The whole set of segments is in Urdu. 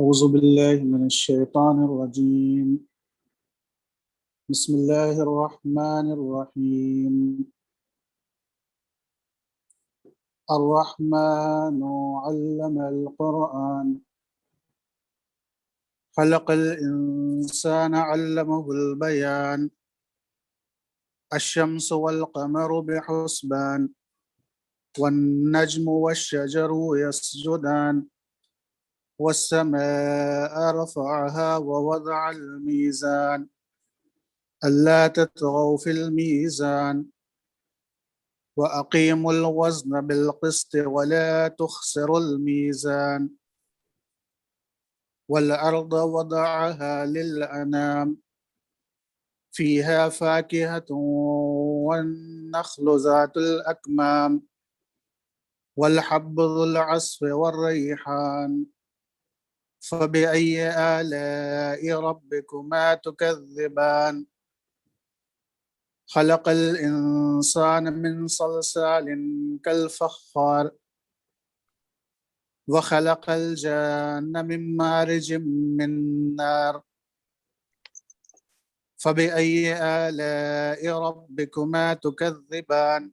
أعوذ بالله من الشيطان الرجيم. بسم الله الرحمن الرحيم. الرحمن علم القرآن خلق الإنسان علمه البيان الشمس والقمر بحسبان والنجم والشجر يسجدان والسماء رفعها ووضع الميزان ألا تطغوا في الميزان وأقيموا الوزن بالقسط ولا تخسروا الميزان والأرض وضعها للأنام فيها فاكهة والنخل ذات الأكمام والحب ذو العصف والريحان فبأي آلاء ربكما تكذبان خلق الإنسان من صلصال كالفخار وخلق الجان من مارج من نار فبأي آلاء ربكما تكذبان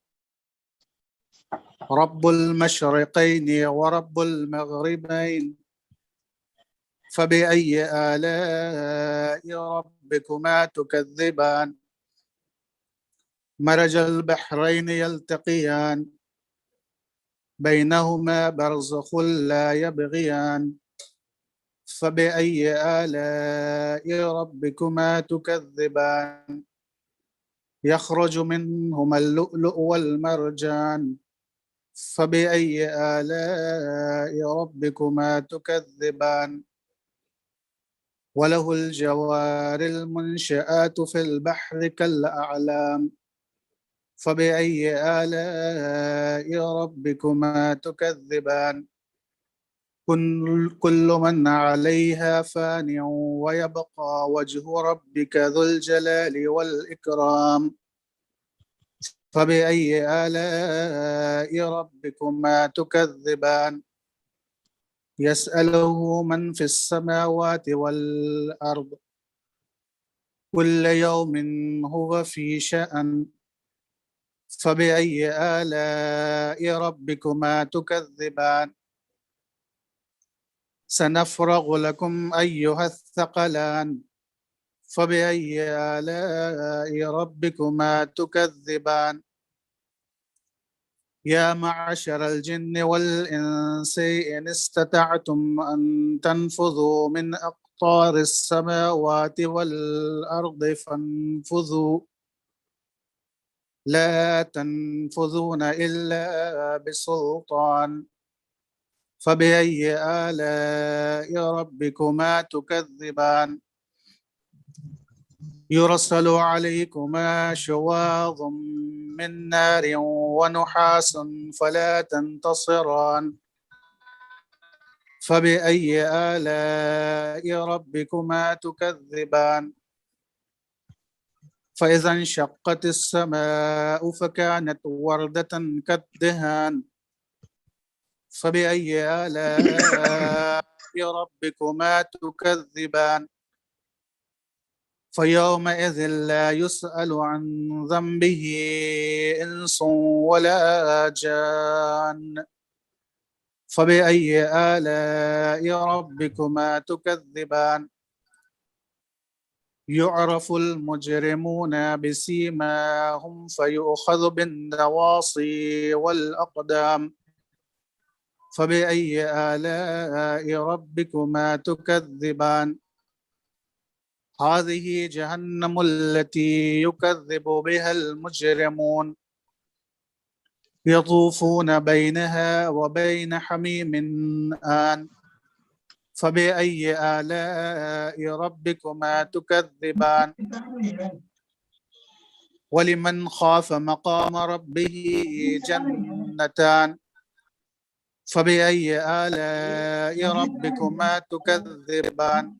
رب المشرقين ورب المغربين فبأي آلاء ربكما تكذبان مرج البحرين يلتقيان بينهما برزخ لا يبغيان فبأي آلاء ربكما تكذبان يخرج منهما اللؤلؤ والمرجان فبأي آلاء ربكما تكذبان وله الجوار المنشآت في البحر كالأعلام فبأي آلاء ربكما تكذبان كل من عليها فان ويبقى وجه ربك ذو الجلال والإكرام فبأي آلاء ربكما تكذبان يسأله من في السماوات والأرض كل يوم هو في شأن فبأي آلاء ربكما تكذبان سنفرغ لكم أيها الثقلان فبأي آلاء ربكما تكذبان يا معشر الجن والإنس إن استطعتم أن تنفذوا من أقطار السماوات والأرض فانفذوا لا تنفذون إلا بسلطان فبأي آلاء ربكما تكذبان يرسل عليكما شواظ من نار ونحاس فلا تنتصران فبأي آلاء ربكما تكذبان فإذا انشقت السماء فكانت وردة كالدهان فبأي آلاء ربكما تكذبان فيومئذ لا يسأل عن ذنبه إنس ولا جان فبأي آلاء ربكما تكذبان يعرف المجرمون بسيماهم فيؤخذ بالنواصي والأقدام فبأي آلاء ربكما تكذبان هذه جهنم التي يكذب بها المجرمون يطوفون بينها وبين حميم آن فبأي آلاء ربكما تكذبان ولمن خاف مقام ربه جنتان فبأي آلاء ربكما تكذبان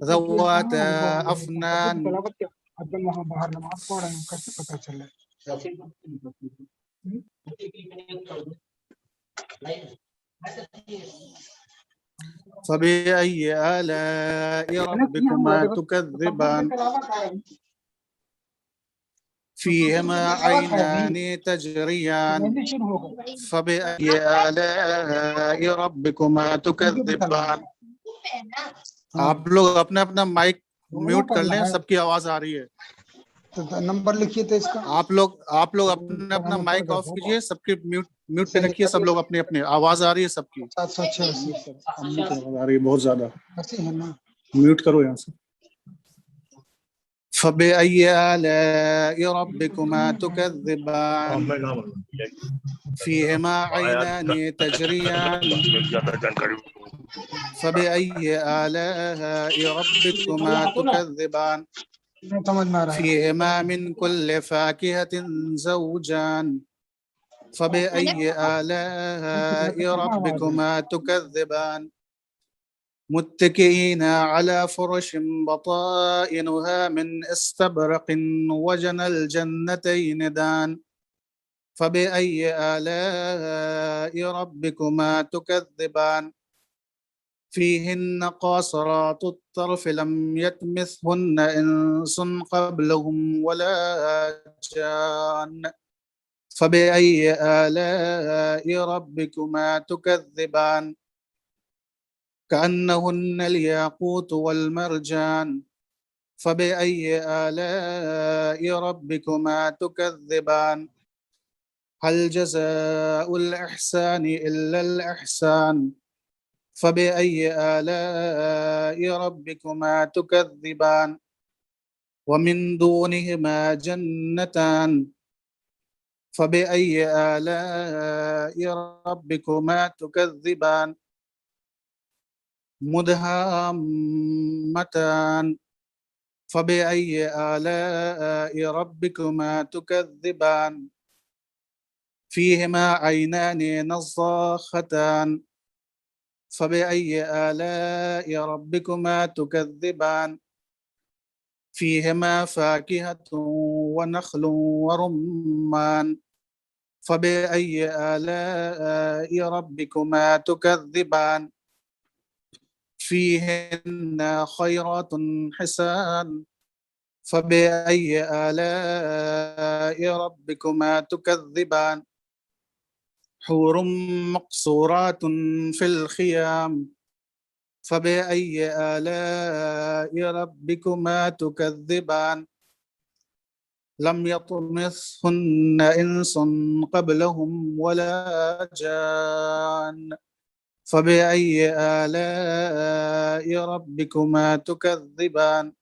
ذواتا أفنان فبأي آلاء ربكما تكذبان فيهما عينان تجريان فبأي آلاء ربكما تكذبان آپ لوگ اپنا اپنا مائک میوٹ کر لیں سب کی آواز آ رہی ہے نمبر لکھیے تھے اس کا آپ لوگ اپنا اپنا مائک آف کیجئے سب کے میوٹ پہ رکھیے سب لوگ اپنے اپنے آواز آ رہی ہے سب کی 786 امی کی آواز آ رہی ہے بہت زیادہ ہے نا میوٹ کرو یہاں سے فبأي آلاء ربكما تكذبان فيهما عينان تجريان فبأي آلاء ربكما تكذبان فيهما من كل فاكهة زوجان فبأي آلاء ربكما تكذبان متكئين على فرش بطائنها من استبرق وجنى الجنتين دان فبأي آلاء ربكما تكذبان فيهن قاصرات الطرف لم يطمثهن إنس قبلهم ولا جان فبأي آلاء ربكما تكذبان كأنهن الياقوت والمرجان فبأي آلاء ربكما تكذبان هل جزاء الإحسان إلا الإحسان فبأي آلاء ربكما تكذبان ومن دونهما جنتان فبأي آلاء ربكما تكذبان مدهامتان فبأي آلاء ربكما تكذبان فيهما عينان نضاختان فبأي آلاء ربكما تكذبان فيهما فاكهة ونخل ورمان فبأي آلاء ربكما تكذبان فيهن خيرات حسان فبأي آلاء ربكما تكذبان حور مقصورات في الخيام فبأي آلاء ربكما تكذبان لم يطمثهن إنس قبلهم ولا جان فبأي آلاء ربكما تكذبان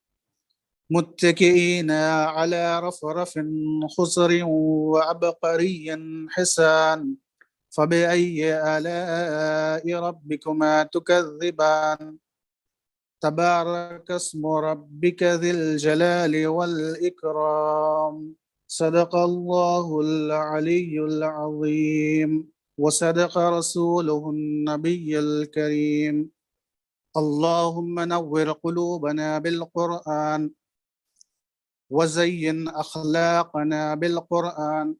متكئين على رفرف خضر وعبقري حسان فبأي آلاء ربكما تكذبان تبارك اسم ربك ذي الجلال والإكرام صدق الله العلي العظيم وصدق رسوله النبي الكريم اللهم نور قلوبنا بالقرآن وزين أخلاقنا بالقرآن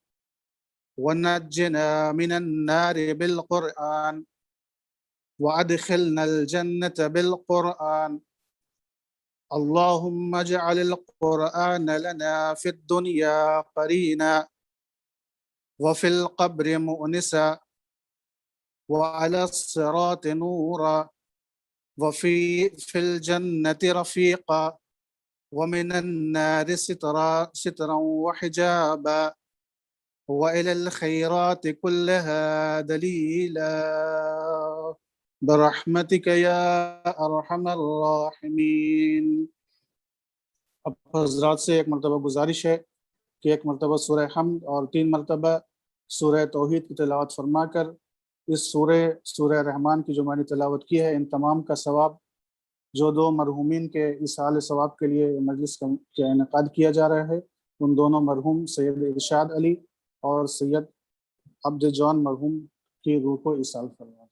ونجنا من النار بالقرآن وأدخلنا الجنة بالقرآن اللهم اجعل القرآن لنا في الدنيا قرينا وفي القبر مؤنسا وعلى الصراط نورا وفي الجنة رفيقا ومن النار سترا وحجابا وإلى الخيرات كلها دليلا برحمتك يا أرحم الراحمين. اب حضرات سے ایک مرتبہ گزارش ہے کہ ایک مرتبہ سورہ حمد اور 3 مرتبہ سورہ توحید کی تلاوت فرما کر اس سورہ رحمان کی جو میں نے تلاوت کی ہے ان تمام کا ثواب جو 2 مرحومین کے اصحال ثواب کے لیے مجلس کا انعقاد کیا جا رہا ہے ان دونوں مرحوم سید ارشاد علی اور سید عبد جان مرحوم کی روح کو ایصال فرما.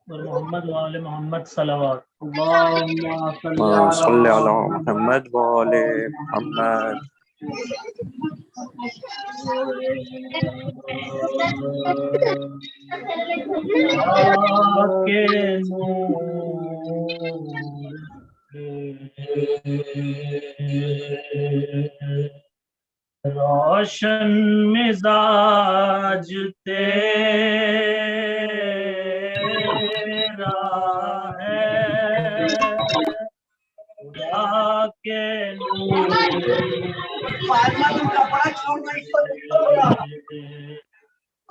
محمد وآل محمد صلوات اللهم صل على محمد وآل محمد. روشن مزاج تیرا ہے خدا کے نور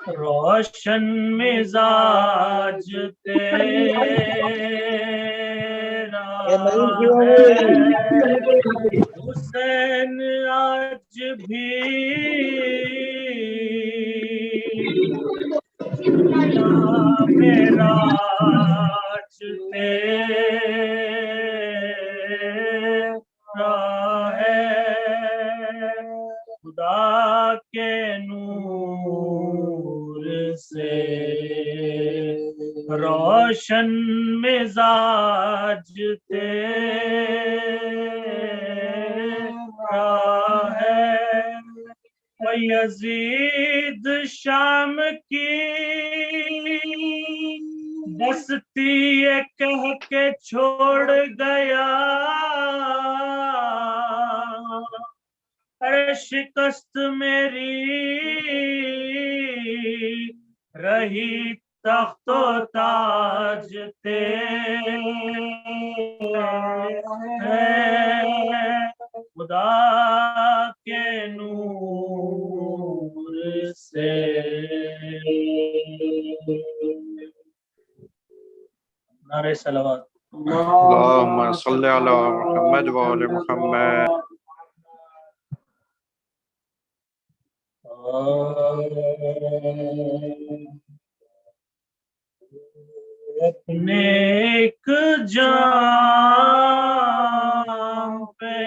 روشن مزاج تیرا ہے حسین آج بھی میرا تیرا ہے خدا کے نور سے روشن مزاج تیرا ہے یزید شام کی بستی یہ کہہ کے چھوڑ گیا ارے شکست میری رہی تخت و تاج خدا کے نور سے نعرہ صلوات اللهم صل على محمد وآل محمد اپنے ایک جام پہ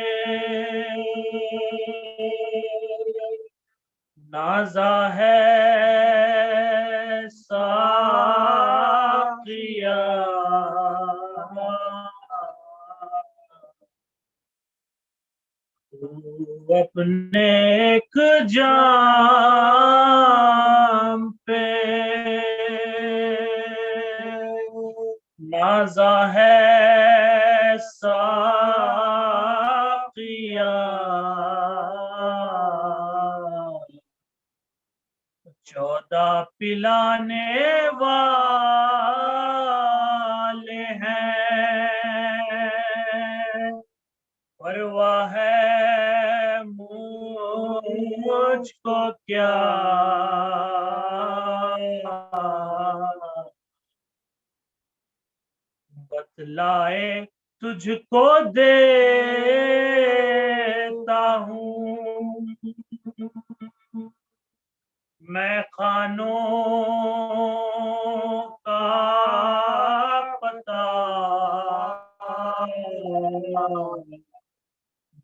نازا ہے ساقیا اپنے ایک جام پہ نازا ہے ساقیا 14 پلانے والے ہیں پرواہ ہے مجھ کو کیا بتلائے تجھ کو دیتا ہوں میں خانوں کا پتہ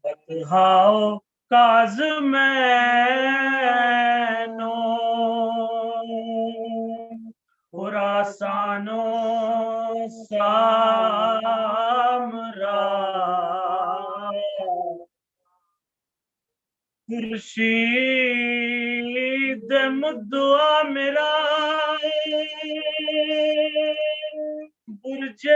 بتہاؤ کاظمینوں خراسانوں سامرا خورشید مدعا میرا برج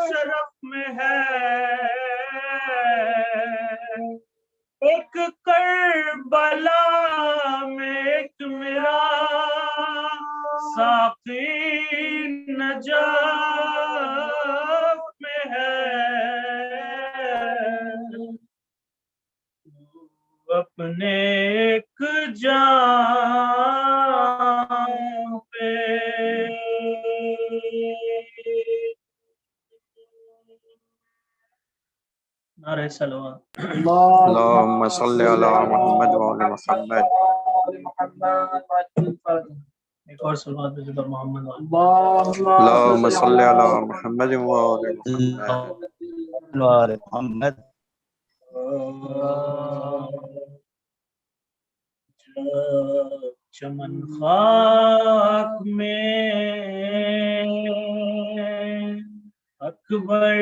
شرف میں ہے ایک کربلا میں ایک میرا ساقی نجف میں ہے اپنے ایک جام پہ نعرہ صلوات اللهم صل على محمد وآل محمد ایک اور صلوات بھیجو پر محمد اللهم صل على محمد وآل محمد چمن خاک میں اکبر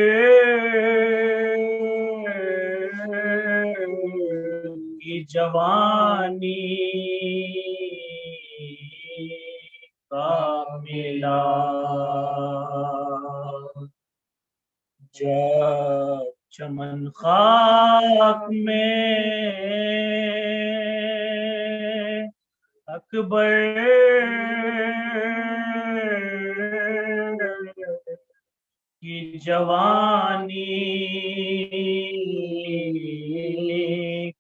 کی جوانی کا ملا جب چمن خاک میں اکبر کی جوانی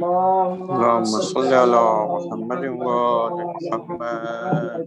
اللهم صل على محمد وآل محمد.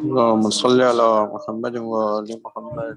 اللهم صل على محمد وآل محمد.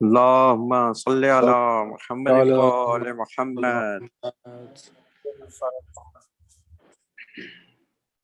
اللهم صل على محمد وآل محمد.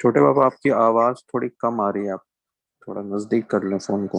چھوٹے بابا آپ کی آواز تھوڑی کم آ رہی ہے، آپ تھوڑا نزدیک کر لیں فون کو،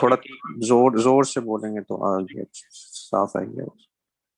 تھوڑا زور سے بولیں گے تو آگے صاف آئے گا۔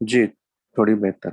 جی تھوڑی بہتر۔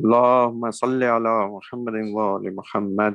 اللهم صل على محمد وآل محمد.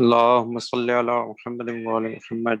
اللهم صل على محمد وآل محمد.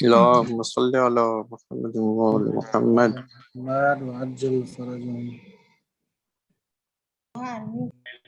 اللهم صل على محمد وآل محمد. وعجل فرجهم.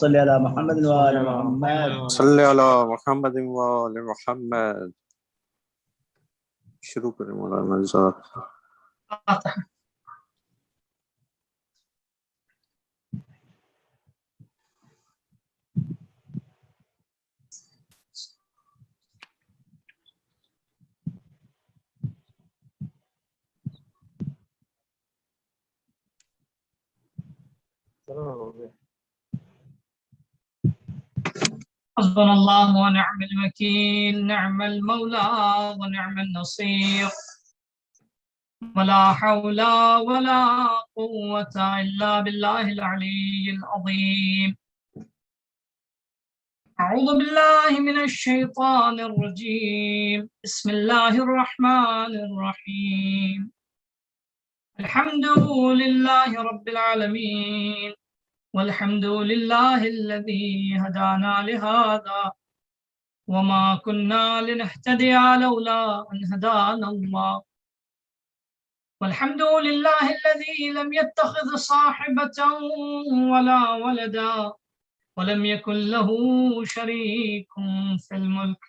صل على محمد وآل محمد. صل على محمد وآل محمد. شروع کریں مولانا جزاک فاتحہ۔ حسبنا الله ونعم الوكيل، نعم المولى ونعم النصير، ولا حول ولا قوة إلا بالله العلي العظيم. أعوذ بالله من الشيطان الرجيم، بسم الله الرحمن الرحيم. الحمد لله رب العالمين، والحمد لله الذي هدانا لهذا، وما كنا لنهتدي لولا أن هدانا الله، والحمد لله الذي لم يتخذ صاحبة ولا ولدا، ولم يكن له شريك في الملك،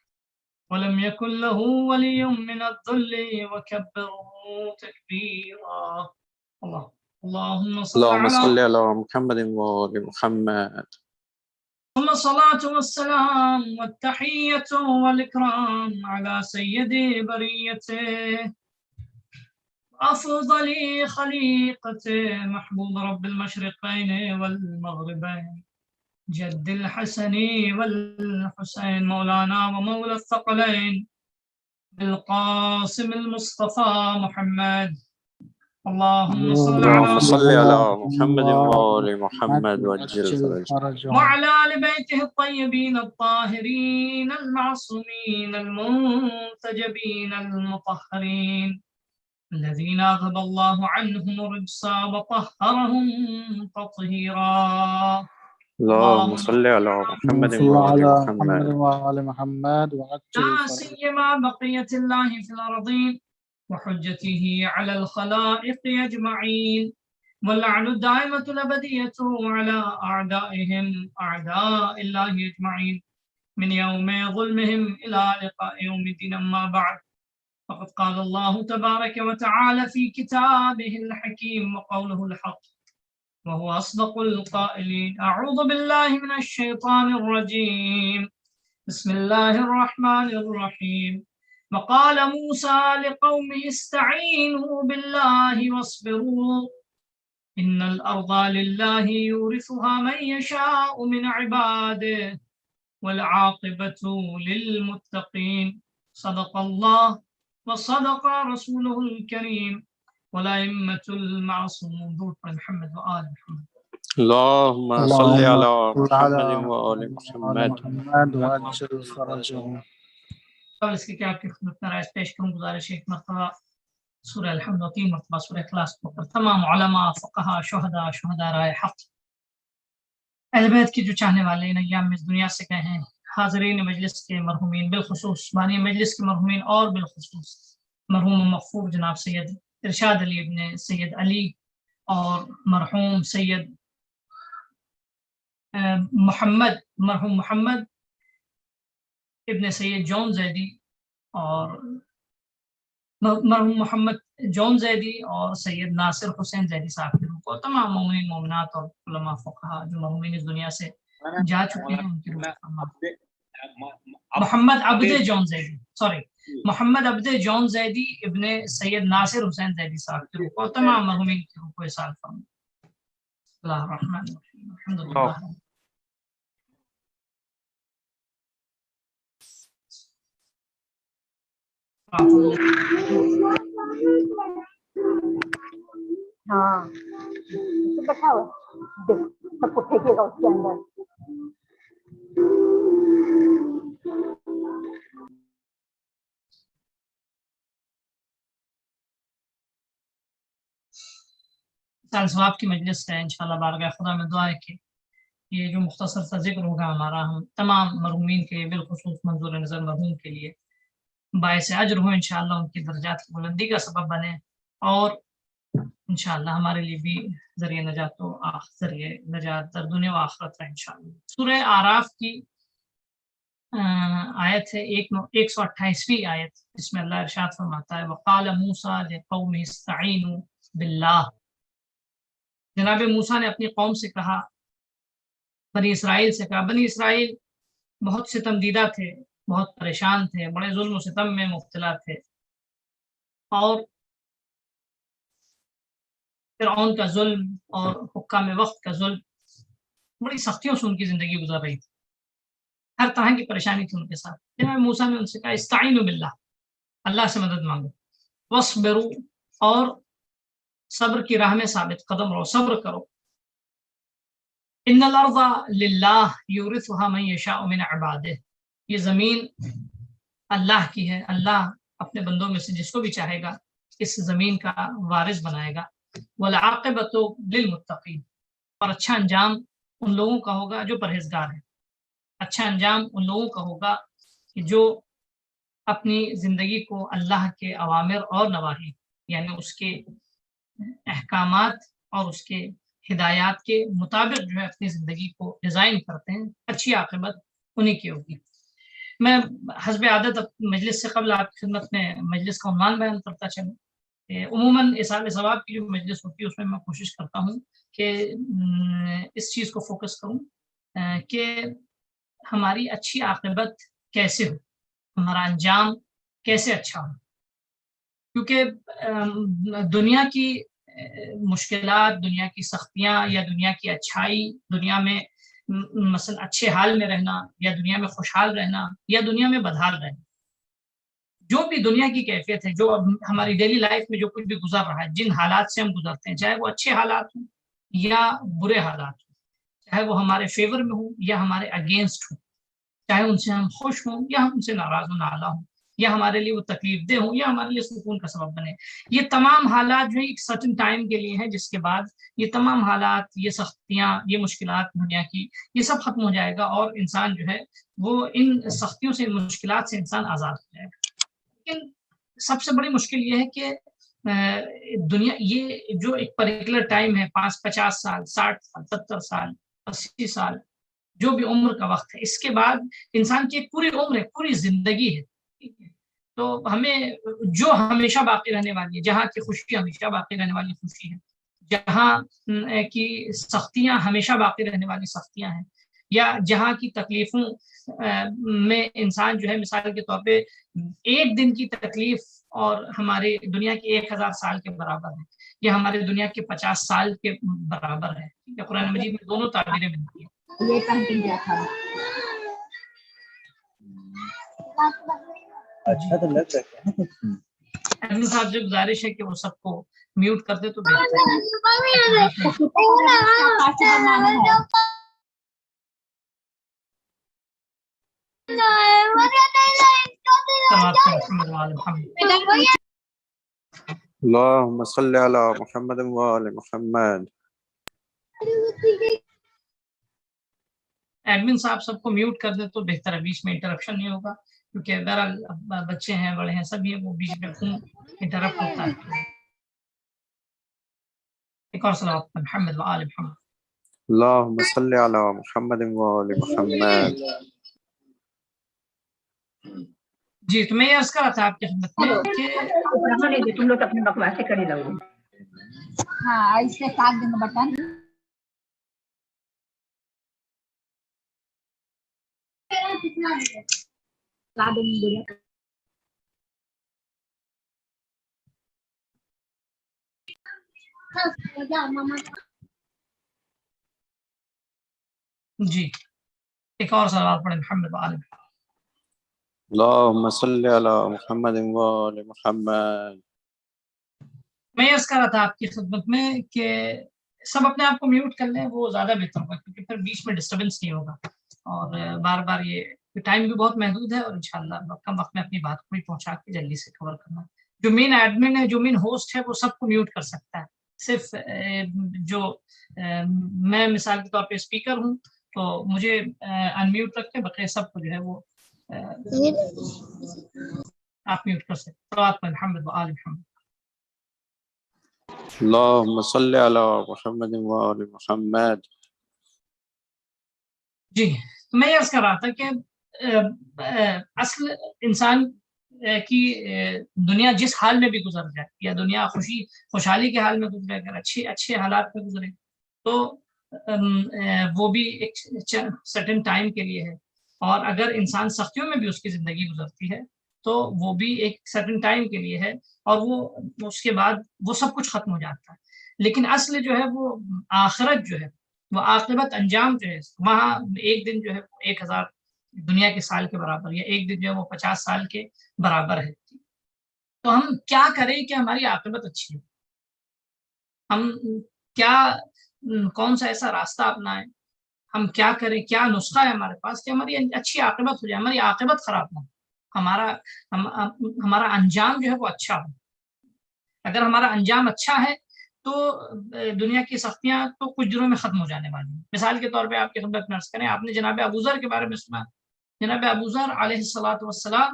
ولم يكن له ولي من الذل، وكبره تكبيرا. اللهم صل على محمد وآل محمد. ثم الصلاة والسلام والتحية والإكرام على سيد بريته، أفضل خليقته، محبوب رب المشرقين والمغربين، جد الحسن والحسين، مولانا ومولى الثقلين، بالقاسم المصطفى محمد. اللهم صل على محمد وآل محمد وعجل فرجهم، وعلى آل بيته الطيبين الطاهرين المعصومين المنتجبين المطهرين، الذين أذهب الله عنهم الرجس وطهرهم تطهيرا. اللهم صل على محمد وآل محمد وعجل لا سيما بقية الله في الأرضين وحجته على الخلائق أجمعين، واللعن الدائمة الأبدية على أعدائهم أعداء الله أجمعين، من يوم ظلمهم إلى لقاء يوم الدين. أما بعد، فقد قال الله تبارك وتعالى في كتابه الحكيم وقوله الحق، وهو أصدق القائلين. أعوذ بالله من الشيطان الرجيم، بسم الله الرحمن الرحيم. وقال موسى لقومه استعينوا بالله واصبروا إن الأرض لله يورثها من يشاء من عباده والعاقبة للمتقين صدق الله وصدق رسوله الكريم والأئمة المعصومون محمد وآل محمد. اللهم صل على محمد وآل محمد. وعجل فرجهم. قبل اس کے کہ آپ کی خدمت میں رائج پیش کروں، گزارش ایک مرتبہ سورہ الحمد و 3 مرتبہ سورہ اخلاص پڑھ تمام علماء، فقہا، شہداء رائے حق، اہل بیت کی جو چاہنے والے ان ایام میں اس دنیا سے گئے ہیں، حاضرین مجلس کے مرحومین، بالخصوص بانی مجلس کے مرحومین، اور بالخصوص مرحوم مغفور جناب سید ارشاد علی ابن سید علی اور مرحوم سید مرحوم محمد ابن سید جون زیدی اور مرحوم محمد جون زیدی اور سید ناصر حسین زیدی صاحب کے روح کو، تمام مومنین مومنات اور علماء فقہا جو مرحومین اس دنیا سے جا چکے ہیں ان کی روح، محمد عبد جون زیدی محمد عبد جون زیدی ابن سید ناصر حسین زیدی صاحب کے روح کو، تمام مرحومین کی روح کو احسان فرمائے. بسم اللہ الرحمن الرحیم. الحمدللہ. ہاں بیٹھا ہوا سب کو پھینکے گا اس کے اندر. ثواب کی مجلس ہے انشاءاللہ بارگاہ خدا میں دعا ہے کہ یہ جو مختصر سا ذکر ہوگا ہمارا، ہم تمام مرحومین کے بالخصوص منظور نظر مرحوم کے لیے باعث اجر ہو انشاءاللہ، ان کی درجات کی بلندی کا سبب بنے، اور انشاءاللہ ہمارے لیے بھی ذریعہ نجات در دنیا و آخرت ہے انشاءاللہ. سورہ اعراف کی آیت ہے 128ویں آیت، جس میں اللہ ارشاد فرماتا ہے وقال موسیٰ لقومہ استعینوا باللہ. جناب موسیٰ نے اپنی قوم سے کہا، بنی اسرائیل سے کہا. بنی اسرائیل بہت ستم دیدہ تھے، بہت پریشان تھے، بڑے ظلم و ستم میں مبتلا تھے، اور فرعون کا ظلم اور حکام وقت کا ظلم بڑی سختیوں سے ان کی زندگی گزر رہی تھی، ہر طرح کی پریشانی تھی ان کے ساتھ. جناب موسیٰ نے ان سے کہا استعینوا باللہ، اللہ سے مدد مانگو، واصبروا، اور صبر کی راہ میں ثابت قدم رہو، صبر کرو. ان الارض للہ یورثها من یشاء من عبادہ، یہ زمین اللہ کی ہے، اللہ اپنے بندوں میں سے جس کو بھی چاہے گا اس زمین کا وارث بنائے گا. والعاقبۃ للمتقین، اور اچھا انجام ان لوگوں کا ہوگا جو پرہیزگار ہیں. اچھا انجام ان لوگوں کا ہوگا کہ جو اپنی زندگی کو اللہ کے اوامر اور نواہی، یعنی اس کے احکامات اور اس کے ہدایات کے مطابق جو ہے اپنی زندگی کو ڈیزائن کرتے ہیں، اچھی عاقبت انہی کی ہوگی. میں حسب عادت مجلس سے قبل آپ کی خدمت میں مجلس کا عنوان بیان کرتا چلوں. عموماً اصحاب ثواب کی جو مجلس ہوتی ہے اس میں میں کوشش کرتا ہوں کہ اس چیز کو فوکس کروں کہ ہماری اچھی عاقبت کیسے ہو، ہمارا انجام کیسے اچھا ہو. کیونکہ دنیا کی مشکلات، دنیا کی سختیاں، یا دنیا کی اچھائی، دنیا میں مثلا اچھے حال میں رہنا، یا دنیا میں خوشحال رہنا، یا دنیا میں بدحال رہنا، جو بھی دنیا کی کیفیت ہے، جو ہماری ڈیلی لائف میں جو کچھ بھی گزر رہا ہے، جن حالات سے ہم گزرتے ہیں، چاہے وہ اچھے حالات ہوں یا برے حالات ہوں، چاہے وہ ہمارے فیور میں ہوں یا ہمارے اگینسٹ ہوں، چاہے ان سے ہم خوش ہوں یا ہم ان سے ناراض و نالا ہوں، یا ہمارے لیے وہ تکلیف دہ ہوں یا ہمارے لیے سکون کا سبب بنے، یہ تمام حالات جو ہے ایک سرٹن ٹائم کے لیے ہیں، جس کے بعد یہ تمام حالات، یہ سختیاں، یہ مشکلات دنیا کی، یہ سب ختم ہو جائے گا، اور انسان جو ہے وہ ان سختیوں سے، ان مشکلات سے انسان آزاد ہو جائے گا. لیکن سب سے بڑی مشکل یہ ہے کہ دنیا، یہ جو ایک پرٹیکولر ٹائم ہے، 50 سال، 60 سال، 70 سال، 80 سال، جو بھی عمر کا وقت ہے، اس کے بعد انسان کی ایک پوری عمر ہے، پوری زندگی ہے. تو ہمیں جو ہمیشہ باقی رہنے والی ہے، جہاں کی خوشی ہمیشہ باقی رہنے والی خوشی ہے، جہاں کی سختیاں ہمیشہ باقی رہنے والی سختیاں ہیں، یا جہاں کی تکلیفوں میں انسان جو ہے مثال کے طور پہ ایک دن کی تکلیف اور ہمارے دنیا کے 1000 سال کے برابر ہے، یا ہمارے دنیا کے 50 سال کے برابر ہے. قرآن مجید میں دونوں تعبیریں ملتی ہیں. یہ پینٹنگ کیا تھا؟ اچھا تو لگ رہا ہے. ایڈمن صاحب سے گزارش ہے کہ وہ سب کو میوٹ کر دے تو بہتر ہے. اللهم صل على محمد وآل محمد. ایڈمن صاحب سب کو میوٹ کر دے تو بہتر ہے، بیچ میں انٹرپشن نہیں ہوگا، کیونکہ بہرحال بچے ہیں بڑے ہیں سب یہ وہ بیچ میں خون انٹرپٹ ہوتا ہے. ایک اور صلوات محمد وآل محمد. اللهم صل على محمد وآل محمد. جی تو میں یہ عرض کر رہا تھا آپ کی خدمت میں کہ تم لوگ اپنے بکواس سے کری لگو. ہاں اس سے کاٹ دینا بٹن. جی ایک اور سوال پڑھیں محمد وآل محمد. اللهم صل على محمد وآل محمد. میں یہ عرض کر رہا تھا آپ کی خدمت میں کہ سب اپنے آپ کو میوٹ کر لیں، وہ زیادہ بہتر ہوگا، کیونکہ پھر بیچ میں ڈسٹربنس نہیں ہوگا. اور بار بار یہ ٹائم بھی بہت محدود ہے، اور انشاءاللہ کم وقت میں اپنی بات کو بھی پہنچا کے جلدی سے کور کرنا. جو مین ایڈمن ہے، جو مین ہوسٹ ہے، وہ سب کو میوٹ کر سکتا ہے. صرف جو میں مثال کے طور پہ اسپیکر ہوں تو مجھے انمیوٹ رکھتے، بقیہ سب کو جو ہے وہ آپ میوٹ کر سکتے. صلوات محمد وآل محمد. اللهم صل على محمد وآل محمد. جی میں یہ عرض کر رہا تھا کہ اصل انسان کی دنیا جس حال میں بھی گزر جائے، یا دنیا خوشحالی کے حال میں گزرے، اگر اچھے حالات میں گزرے تو وہ بھی ایک سرٹن ٹائم کے لیے ہے. اور اگر انسان سختیوں میں بھی اس کی زندگی گزرتی ہے تو وہ بھی ایک سرٹن ٹائم کے لیے ہے، اور وہ اس کے بعد وہ سب کچھ ختم ہو جاتا ہے. لیکن اصل جو ہے وہ آخرت جو ہے، وہ عاقبت انجام جو ہے، وہاں ایک دن جو ہے 1000 دنیا کے سال کے برابر، یا ایک دن جو ہے وہ 50 سال کے برابر ہے. تو ہم کیا کریں کہ ہماری عاقبت اچھی ہو؟ ہم کون سا ایسا راستہ اپنائیں؟ ہم کیا کریں؟ کیا نسخہ ہے ہمارے پاس کہ ہماری اچھی عاقبت ہو جائے، ہماری عاقبت خراب نہ ہو، ہمارا انجام جو ہے وہ اچھا ہو. اگر ہمارا انجام اچھا ہے تو دنیا کی سختیاں تو کچھ دنوں میں ختم ہو جانے والی ہیں. مثال کے طور پہ آپ کی خدمت میں عرض کریں، آپ نے جناب ابوذر کے بارے میں سنا. جناب ابوذر علیہ الصلوۃ والسلام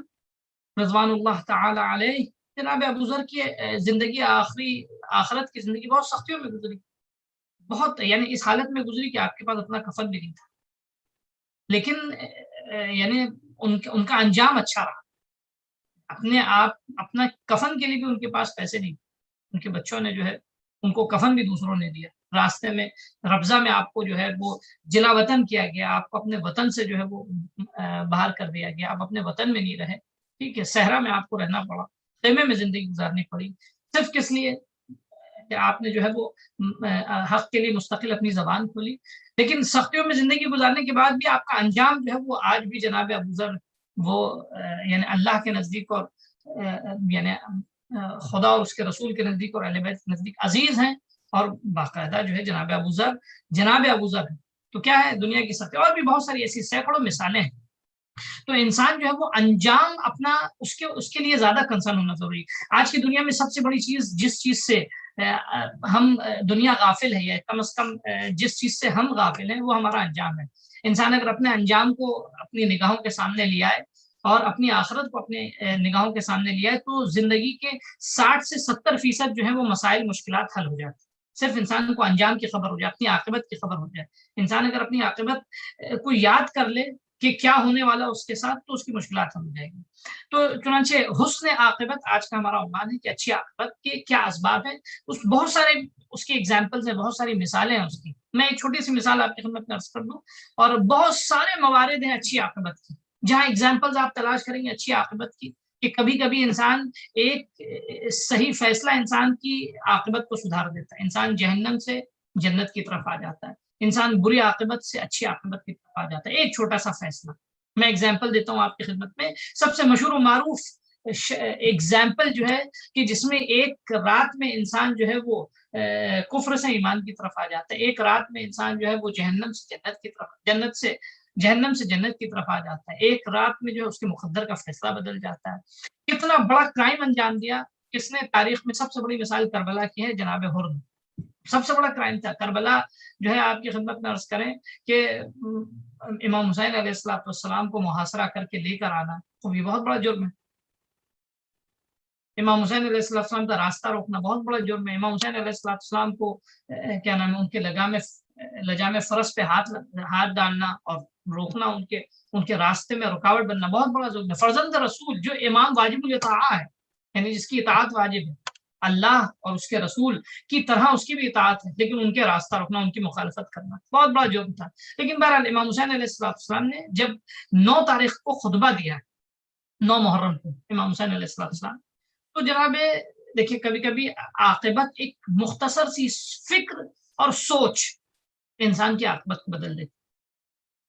رضوان اللہ تعالی علیہ، جناب ابوذر کی زندگی آخرت کی زندگی بہت سختیوں میں گزری، بہت یعنی اس حالت میں گزری کہ آپ کے پاس اپنا کفن بھی نہیں تھا. لیکن یعنی ان کا انجام اچھا رہا. اپنا کفن کے لیے بھی ان کے پاس پیسے نہیں، ان کے بچوں نے جو ہے ان کو کفن بھی دوسروں نے دیا. راستے میں ربضہ میں آپ کو جو ہے وہ جلا وطن کیا گیا، آپ کو اپنے وطن سے جو ہے وہ باہر کر دیا گیا، آپ اپنے وطن میں نہیں رہے. ٹھیک ہے، صحرا میں آپ کو رہنا پڑا، خیمے میں زندگی گزارنی پڑی، صرف کس لیے کہ آپ نے جو ہے وہ حق کے لیے مستقل اپنی زبان کھولی. لیکن سختیوں میں زندگی گزارنے کے بعد بھی آپ کا انجام جو ہے وہ آج بھی جناب ابوذر وہ یعنی اللہ کے نزدیک اور یعنی خدا اور اس کے رسول کے نزدیک اور اہل بیت کے نزدیک عزیز ہیں، اور باقاعدہ جو ہے جناب ابوذر ہے. تو کیا ہے دنیا کی سطح، اور بھی بہت ساری ایسی سینکڑوں مثالیں ہیں. تو انسان جو ہے وہ انجام اپنا اس کے لیے زیادہ کنسرن ہونا ضروری ہے. آج کی دنیا میں سب سے بڑی چیز، جس چیز سے ہم دنیا غافل ہے، یا کم از کم جس چیز سے ہم غافل ہیں، وہ ہمارا انجام ہے. انسان اگر اپنے انجام کو اپنی نگاہوں کے سامنے لے آئے اور اپنی آخرت کو اپنے نگاہوں کے سامنے لے آئے تو زندگی کے 60 سے 70% جو ہے وہ مسائل مشکلات حل ہو جاتے. صرف انسان کو انجام کی خبر ہو جائے، اپنی عاقبت کی خبر ہو جائے. انسان اگر اپنی عاقبت کو یاد کر لے کہ کیا ہونے والا اس کے ساتھ، تو اس کی مشکلات حل ہو جائے گی. تو چنانچہ حسن عاقبت آج کا ہمارا عنوان ہے کہ اچھی عاقبت کے کیا اسباب ہیں. اس بہت سارے اس کی ایگزامپلز ہیں، بہت ساری مثالیں ہیں اس کی. میں ایک چھوٹی سی مثال آپ کی خدمت میں عرض کر دوں، اور بہت سارے موارد ہیں اچھی عاقبت کی، جہاں ایگزامپلز آپ تلاش کریں گے اچھی عاقبت کی، کہ کبھی کبھی انسان ایک صحیح فیصلہ انسان کی عاقبت کو سدھار دیتا ہے، انسان جہنم سے جنت کی طرف آ جاتا ہے، انسان بری عاقبت سے اچھی عاقبت کی طرف آ جاتا ہے، ایک چھوٹا سا فیصلہ. میں ایگزامپل دیتا ہوں آپ کی خدمت میں. سب سے مشہور و معروف ایگزامپل جو ہے کہ جس میں ایک رات میں انسان جو ہے وہ کفر سے ایمان کی طرف آ جاتا ہے، ایک رات میں انسان جو ہے وہ جہنم سے جنت کی طرف، جہنم سے جنت کی طرف آ جاتا ہے، ایک رات میں جو ہے اس کے مقدر کا فیصلہ بدل جاتا ہے. کتنا بڑا کرائم انجام دیا کس نے؟ تاریخ میں سب سے بڑی مثال کربلا کی ہے، جناب ہرد. سب سے بڑا کرائم تھا کربلا جو ہے. آپ کی خدمت میں عرض کریں کہ امام حسین علیہ السلام کو محاصرہ کر کے لے کر آنا، وہ بھی بہت بڑا جرم ہے. امام حسین علیہ السلام کا راستہ روکنا بہت بڑا جرم ہے. امام حسین علیہ السلام کو کیا نام ہے، ان کے لجام فرس پہ ہاتھ ڈالنا اور روکنا، ان کے راستے میں رکاوٹ بننا بہت بڑا جرم ہے. فرزند رسول جو امام واجب الاطاعہ ہے، یعنی جس کی اطاعت واجب ہے، اللہ اور اس کے رسول کی طرح اس کی بھی اطاعت ہے، لیکن ان کے راستہ روکنا، ان کی مخالفت کرنا بہت بڑا جرم تھا. لیکن بہرحال امام حسین علیہ السلام نے جب 9 تاریخ کو خطبہ دیا، 9 محرم کو امام حسین علیہ السلام، تو جناب دیکھیے کبھی کبھی عاقبت ایک مختصر سی فکر اور سوچ انسان کی عاقبت کو بدل دیتی.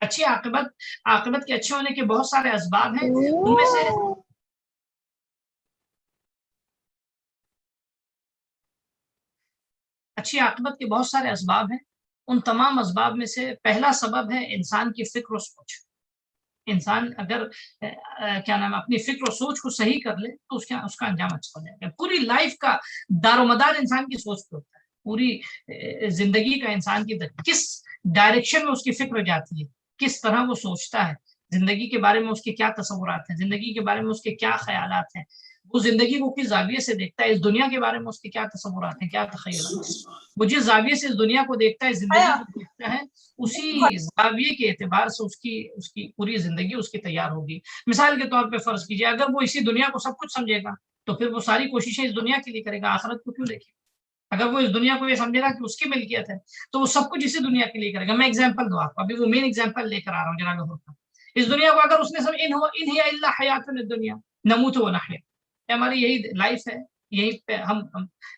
اچھی عاقبت کے اچھے ہونے کے بہت سارے اسباب ہیں، ان میں سے اچھی عاقبت کے بہت سارے اسباب ہیں. ان تمام اسباب میں سے پہلا سبب ہے انسان کی فکر و سوچ. انسان اگر کیا نام اپنی فکر و سوچ کو صحیح کر لے تو اس کا انجام اچھا ہو جائے گا. پوری لائف کا دار و مدار انسان کی سوچ پہ ہوتا ہے. پوری زندگی کا انسان کی کس ڈائریکشن میں اس کی فکر جاتی ہے، کس طرح وہ سوچتا ہے، زندگی کے بارے میں اس کے کیا تصورات ہیں، زندگی کے بارے میں اس کے کیا خیالات ہیں، وہ زندگی کو کس زاویے سے دیکھتا ہے، اس دنیا کے بارے میں اس کے کیا تصورات ہیں، کیا تخیلات ہیں. وہ جس زاویے سے اس دنیا کو دیکھتا ہے، زندگی کو دیکھتا ہے، اسی زاویے کے اعتبار سے اس کی پوری زندگی اس کی تیار ہوگی. مثال کے طور پہ فرض کیجیے اگر وہ اسی دنیا کو سب کچھ سمجھے گا تو پھر وہ ساری کوششیں اس دنیا کے لیے کرے گا، آخرت کو کیوں دیکھے گا؟ اگر وہ اس دنیا کو یہ سمجھے گا کہ اس کی ملکیت ہے تو وہ سب کچھ اسی دنیا کے لیے کرے گا. میں ایگزامپل دوں آپ کو، ابھی وہ مین ایگزامپل لے کر آ رہا ہوں جناب حضور. اس دنیا کو اگر اس نے ان ہی الا حیاتنا الدنیا نموت و نحیا، ہماری یہی لائف ہے، یہی پہ ہم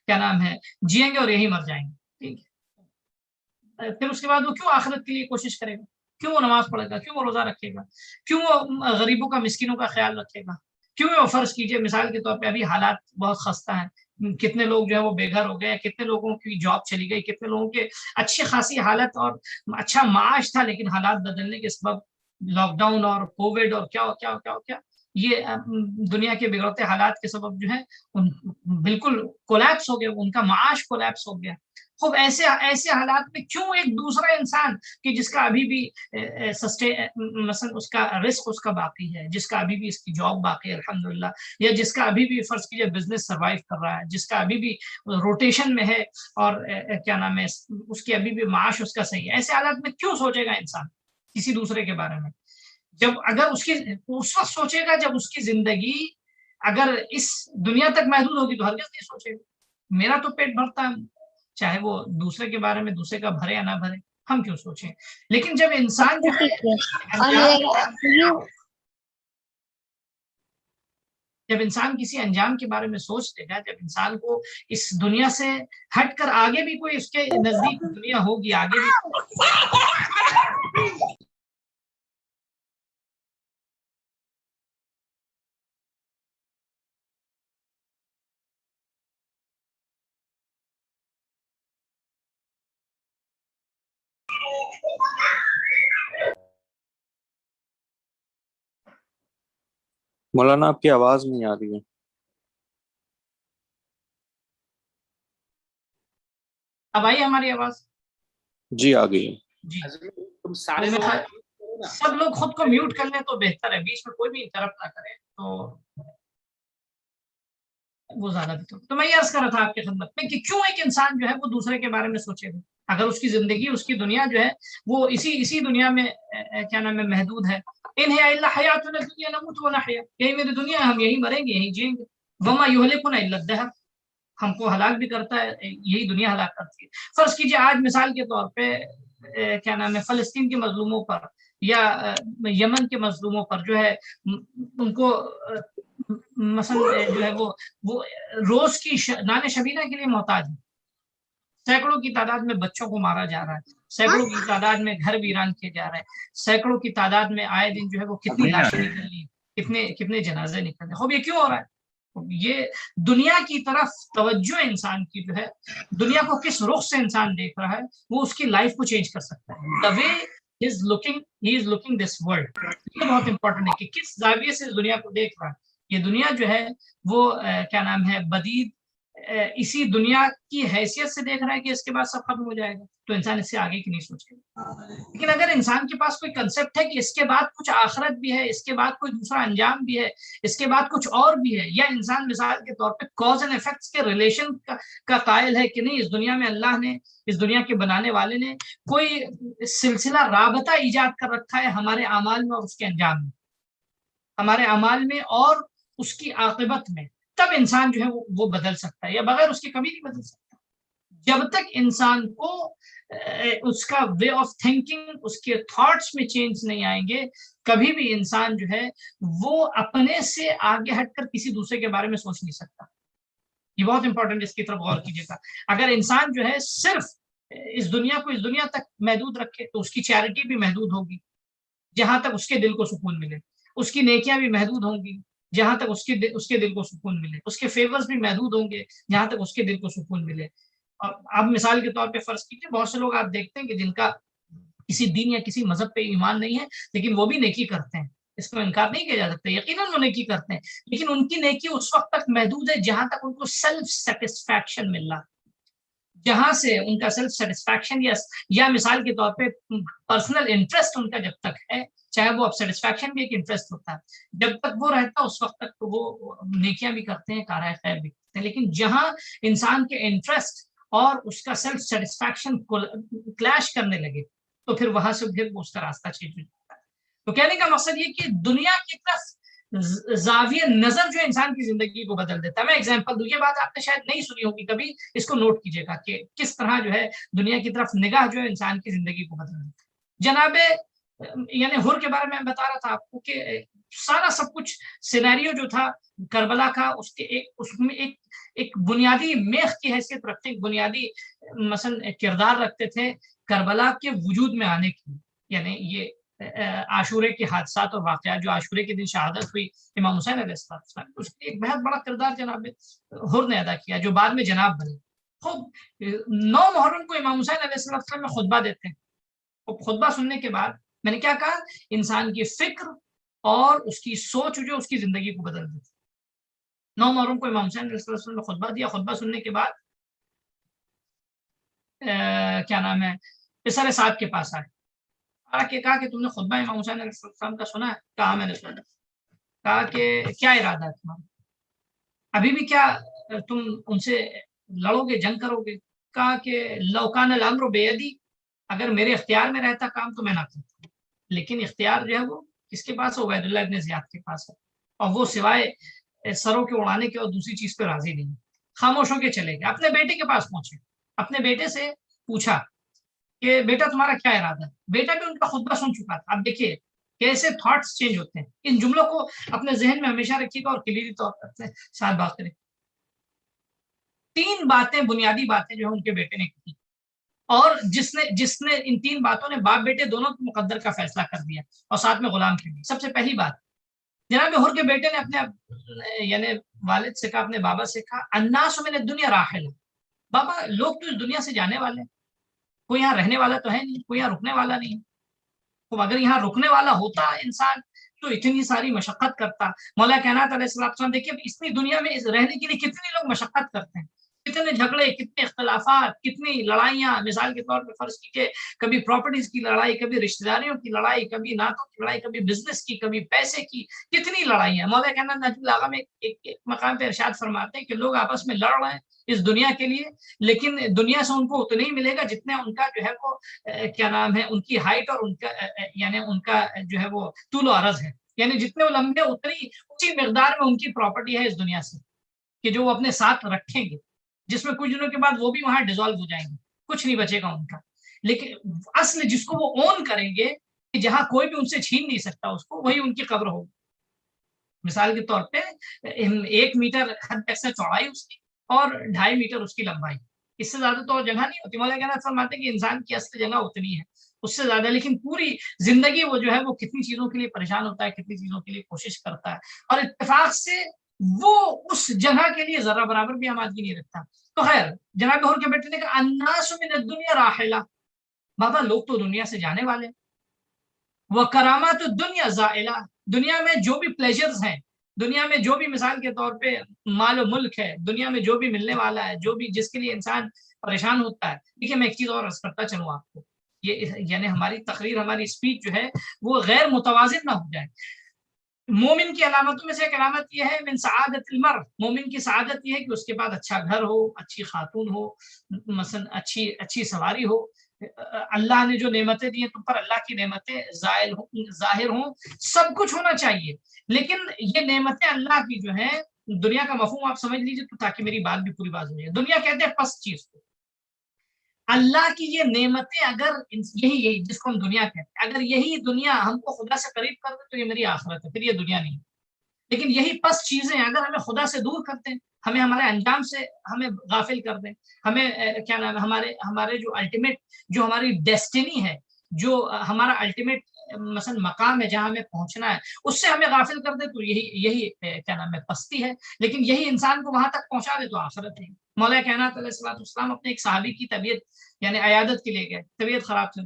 کیا نام ہے جئیں گے اور یہی مر جائیں گے، ٹھیک ہے. پھر اس کے بعد وہ کیوں آخرت کے لیے کوشش کرے گا؟ کیوں وہ نماز پڑھے گا؟ کیوں وہ روزہ رکھے گا؟ کیوں وہ غریبوں کا مسکینوں کا خیال رکھے گا؟ کیوں وہ فرض کیجئے مثال کے طور پہ ابھی حالات بہت خستہ ہیں، کتنے لوگ جو ہے وہ بے گھر ہو گئے، کتنے لوگوں کی جاب چلی گئی، کتنے لوگوں کے اچھی خاصی حالت اور اچھا معاش تھا، لیکن حالات بدلنے کے سبب لاک ڈاؤن اور کووڈ اور کیا یہ دنیا کے بگڑتے حالات کے سبب جو ہے بالکل کولیپس ہو گیا، ان کا معاش کولیپس ہو گیا. خوب ایسے حالات میں کیوں ایک دوسرا انسان کہ جس کا ابھی بھی مثلا اس کا رزق اس کا باقی ہے، جس کا ابھی بھی اس کی جاب باقی ہے الحمدللہ، یا جس کا ابھی بھی فرض کیجیے بزنس سروائیو کر رہا ہے، جس کا ابھی بھی روٹیشن میں ہے اور کیا نام ہے اس کی ابھی بھی معاش اس کا صحیح ہے، ایسے حالات میں کیوں سوچے گا انسان کسی دوسرے کے بارے میں؟ جب اگر اس وقت سوچے گا جب اس کی زندگی اگر اس دنیا تک محدود ہوگی تو ہرگز نہیں سوچے گا. میرا تو پیٹ بھرتا ہے، چاہے وہ دوسرے کے بارے میں دوسرے کا بھرے یا نہ بھرے، ہم کیوں سوچیں؟ لیکن جب انسان جو ہے جب انسان کسی انجام کے بارے میں سوچ لے گا، جب انسان کو اس دنیا سے ہٹ کر آگے بھی کوئی اس کے نزدیک دنیا ہوگی، آگے بھی مولانا آپ کی آواز نہیں آ رہی ہے. اب آئی ہماری آواز؟ جی آ گئی ہے. جی تم سارے سب لوگ خود کو میوٹ کر لیں تو بہتر ہے، بیچ میں کوئی بھی انٹرپٹ نہ کرے تو وہ زیادہ بہتر. تو میں یہ عرض کر رہا تھا آپ کی خدمت میں کہ کیوں ایک انسان جو ہے وہ دوسرے کے بارے میں سوچے گا اگر اس کی زندگی اس کی دنیا جو ہے وہ اسی دنیا میں کیا نام ہے محدود ہے. ان ہے الا حیاتنا الدنیا نموت و نحیا، یہی میری دنیا ہے، ہم یہی مریں گے یہی جئیں گے. وما یہلکنا الا الدہر، ہم کو ہلاک بھی کرتا ہے، یہی دنیا ہلاک کرتی ہے۔ فرض کیجئے آج مثال کے طور پہ کیا نام ہے فلسطین کے مظلوموں پر یا یمن کے مظلوموں پر جو ہے ان کو مثلا جو ہے وہ روز کی نان شبینہ کے لیے محتاج ہے، سینکڑوں کی تعداد میں بچوں کو مارا جا رہا ہے، سینکڑوں کی تعداد میں گھر ویران کیے جا رہے ہیں، سینکڑوں کی تعداد میں آئے دن جو ہے وہ کتنی لاشیں نکل رہی ہیں، کتنے جنازے نکل رہے ہیں۔ خوب یہ کیوں ہو رہا ہے؟ یہ دنیا کی طرف توجہ انسان کی جو ہے، دنیا کو کس رخ سے انسان دیکھ رہا ہے وہ اس کی لائف کو چینج کر سکتا ہے۔ the way he is looking this world، یہ بہت امپورٹنٹ ہے کہ کس زاویے سے اس دنیا کو دیکھ رہا ہے۔ یہ دنیا جو ہے وہ کیا نام ہے بدید اسی دنیا کی حیثیت سے دیکھ رہا ہے کہ اس کے بعد سب ختم ہو جائے گا، تو انسان اس سے آگے کی نہیں سوچے گا۔ لیکن اگر انسان کے پاس کوئی کنسپٹ ہے کہ اس کے بعد کچھ آخرت بھی ہے، اس کے بعد کوئی دوسرا انجام بھی ہے، اس کے بعد کچھ اور بھی ہے، یا انسان مثال کے طور پہ کاز اینڈ ایفیکٹس کے ریلیشن کا قائل ہے کہ نہیں اس دنیا میں اللہ نے، اس دنیا کے بنانے والے نے کوئی سلسلہ رابطہ ایجاد کر رکھا ہے ہمارے اعمال میں اور اس کے انجام میں، ہمارے اعمال میں اور اس کی عاقبت میں، تب انسان جو ہے وہ بدل سکتا ہے، یا بغیر اس کے کبھی نہیں بدل سکتا۔ جب تک انسان کو اس کا وے آف تھنکنگ، اس کے تھاٹس میں چینج نہیں آئیں گے، کبھی بھی انسان جو ہے وہ اپنے سے آگے ہٹ کر کسی دوسرے کے بارے میں سوچ نہیں سکتا۔ یہ بہت امپورٹنٹ، اس کی طرف غور کیجیے گا۔ اگر انسان جو ہے صرف اس دنیا کو اس دنیا تک محدود رکھے تو اس کی چیریٹی بھی محدود ہوگی، جہاں تک اس کے دل کو سکون ملے، اس کی نیکیاں بھی محدود ہوں گی جہاں تک اس کے دل کو سکون ملے، اس کے فیورز بھی محدود ہوں گے جہاں تک اس کے دل کو سکون ملے۔ اب مثال کے طور پہ فرض کیجیے بہت سے لوگ آپ دیکھتے ہیں کہ جن کا کسی دین یا کسی مذہب پہ ایمان نہیں ہے لیکن وہ بھی نیکی کرتے ہیں، اس کو انکار نہیں کیا جا سکتا، یقیناً وہ نیکی کرتے ہیں، لیکن ان کی نیکی اس وقت تک محدود ہے جہاں تک ان کو سیلف سیٹسفیکشن مل رہا، جہاں سے ان کا سیلف سیٹسفیکشن یا مثال کے طور پہ پرسنل انٹرسٹ ان کا جب تک ہے، چاہے وہ اب سیٹسفیکشن بھی ایک انٹرسٹ ہوتا ہے، جب تک وہ رہتا اس وقت تک تو وہ نیکیاں بھی کرتے ہیں، کارۂ خیر بھی کرتے ہیں۔ لیکن جہاں انسان کے انٹرسٹ اور اس کا سیلف سیٹسفیکشن کلیش کرنے لگے تو پھر وہاں سے پھر اس کا راستہ چینج ہو جاتا ہے۔ تو کہنے کا مقصد یہ کہ دنیا کی طرف زاویہ نظر جو انسان کی زندگی کو بدل دیتا ہے۔ میں ایگزامپل دوں، یہ بات آپ نے شاید نہیں سنی ہوگی کبھی، اس کو نوٹ کیجیے گا کہ کس طرح جو ہے دنیا کی طرف نگاہ جو ہے انسان کی زندگی کو بدل دیتا ہے۔ جناب یعنی حر کے بارے میں بتا رہا تھا آپ کو کہ سارا سب کچھ سینیریو جو تھا کربلا کا، اس میں ایک بنیادی میخ کی حیثیت رکھتے، ایک بنیادی مثلا کردار رکھتے تھے کربلا کے وجود میں آنے کی، یعنی یہ عاشورے کے حادثات اور واقعات جو عاشورے کے دن شہادت ہوئی امام حسین علیہ السلام، اس کے ایک بہت بڑا کردار جناب حر نے ادا کیا جو بعد میں جناب بنے۔ خود 9 محرم کو امام حسین علیہ السلام میں خطبہ دیتے ہیں، خطبہ سننے کے بعد میں نے کیا کہا، انسان کی فکر اور اس کی سوچ جو اس کی زندگی کو بدل دیتی۔ 9 محرم کو امام حسین علیہ السلام نے خطبہ دیا، خطبہ سننے کے بعد کیا نام ہے پسر صاحب کے پاس آ کے کہا کہ تم نے خطبہ امام حسین علیہ السلام کا سنا ہے؟ کہا میں نے سنا۔ کہا کہ کیا ارادہ ہے تمہارا، ابھی بھی کیا تم ان سے لڑو گے، جنگ کرو گے؟ کہا کہ لو کان الامر بیدی، اگر میرے اختیار میں رہتا کام تو میں نہ کرتا، لیکن اختیار جو ہے وہ کس کے پاس ہے؟ عبید اللہ ابن زیاد کے پاس ہے، اور وہ سوائے سروں کے اڑانے کے اور دوسری چیز پہ راضی نہیں، خاموش ہو کے چلے گئے۔ اپنے بیٹے کے پاس پہنچے، اپنے بیٹے سے پوچھا کہ بیٹا تمہارا کیا ارادہ ہے؟ بیٹا بھی ان کا خطبہ سن چکا تھا۔ اب دیکھیے کیسے تھاٹس چینج ہوتے ہیں، ان جملوں کو اپنے ذہن میں ہمیشہ رکھیے گا اور کلیئرلی طور پر اپنے ساتھ بات کریں۔ 3 باتیں بنیادی باتیں جو ہے ان کے بیٹے نے کی، اور جس نے ان 3 باتوں نے باپ بیٹے دونوں کے مقدر کا فیصلہ کر دیا اور ساتھ میں غلام کر دیا۔ سب سے پہلی بات، جناب حر کے بیٹے نے اپنے یعنی والد سے کہا، اپنے بابا سے کہا، الناس من الدنیا راحل، بابا لوگ تو اس دنیا سے جانے والے ہیں، کوئی یہاں رہنے والا تو ہے نہیں، کوئی یہاں رکنے والا نہیں ہے۔ تو اگر یہاں رکنے والا ہوتا انسان تو اتنی ساری مشقت کرتا۔ مولا کائنات علیہ السلام دیکھیے اتنی دنیا میں رہنے کے لیے کتنے لوگ مشقت کرتے ہیں، کتنے جھگڑے، کتنے اختلافات، کتنی لڑائیاں، مثال کے طور پہ فرض کیجیے کبھی پراپرٹیز کی لڑائی، کبھی رشتہ داریوں کی لڑائی، کبھی نعتوں کی لڑائی، کبھی بزنس کی، کبھی پیسے کی، کتنی لڑائیاں۔ مولا کائنات نجم الآغا میں ایک مقام پہ ارشاد فرماتے ہیں کہ لوگ آپس میں لڑ رہے ہیں اس دنیا کے لیے، لیکن دنیا سے ان کو اتنا ہی ملے گا جتنے ان کا جو ہے وہ کیا نام ہے ان کی ہائٹ اور ان کا یعنی ان کا جو ہے وہ طول و عرض ہے، یعنی جتنے وہ لمبے اتنی اسی مقدار میں ان کی پراپرٹی ہے اس دنیا سے کہ جو وہ اپنے ساتھ رکھیں گے۔ جس میں کچھ دنوں کے بعد وہ بھی وہاں ڈیزالو ہو جائیں گے, کچھ نہیں بچے گا ان کا. لیکن اصل جس کو وہ اون کریں گے کہ جہاں کوئی بھی ان سے چھین نہیں سکتا اس کو, وہی ان کی قبر ہوگی. مثال کے طور پہ 1 میٹر حد تک سے چوڑائی اس کی اور 2.5 میٹر اس کی لمبائی, اس سے زیادہ تو جگہ نہیں ہوتی. مولانا کہنا فرماتے ہیں کہ انسان کی اصل جگہ اتنی ہے, اس سے زیادہ, لیکن پوری زندگی وہ جو ہے وہ کتنی چیزوں کے لیے پریشان ہوتا ہے, کتنی چیزوں کے لیے کوشش کرتا ہے, اور اتفاق سے وہ اس جگہ کے لیے ذرہ برابر بھی آمادگی نہیں رکھتا. تو خیر, جناب لاہور کے بیٹے نے کہا الناس من الدنیا راحلہ, بابا لوگ تو دنیا سے جانے والے, وہ کرامات الدنیا زائلہ, دنیا میں جو بھی پلیجرز ہیں, دنیا میں جو بھی مثال کے طور پہ مال و ملک ہے, دنیا میں جو بھی ملنے والا ہے, جو بھی جس کے لیے انسان پریشان ہوتا ہے. دیکھیے میں ایک چیز اور عرض کرتا چلوں آپ کو, یہ یعنی ہماری تقریر, ہماری اسپیچ جو ہے وہ غیر متوازن نہ ہو جائے. مومن کی علامتوں میں سے ایک علامت یہ ہے من سعادت المرء, مومن کی سعادت یہ ہے کہ اس کے پاس اچھا گھر ہو, اچھی خاتون ہو, مثلا اچھی سواری ہو. اللہ نے جو نعمتیں دی ہیں تم پر, اللہ کی نعمتیں ظاہر ہوں, سب کچھ ہونا چاہیے. لیکن یہ نعمتیں اللہ کی جو ہیں, دنیا کا مفہوم آپ سمجھ لیجیے تو تاکہ میری بات بھی پوری بات ہو جائے. دنیا کہتے ہیں پس چیز کو, اللہ کی یہ نعمتیں اگر یہی جس کو ہم دنیا کہتے ہیں, اگر یہی دنیا ہم کو خدا سے قریب کر دے تو یہ میری آخرت ہے, پھر یہ دنیا نہیں. لیکن یہی پس چیزیں اگر ہمیں خدا سے دور کرتے ہیں, ہمیں ہمارے انجام سے ہمیں غافل کر دیں, ہمیں کیا نام ہے, ہمارے جو الٹیمیٹ, جو ہماری ڈیسٹینی ہے, جو ہمارا الٹیمیٹ مثلا مقام ہے جہاں ہمیں پہنچنا ہے, اس سے ہمیں غافل کر دے تو یہی کیا نام ہے, پستی ہے. لیکن یہی انسان کو وہاں تک پہنچا دے تو آخرت ہے. مولا کائنات علیہ الصلوۃ والسلام اپنے ایک صحابی کی طبیعت یعنی عیادت کے لیے گئے, طبیعت خراب تھی,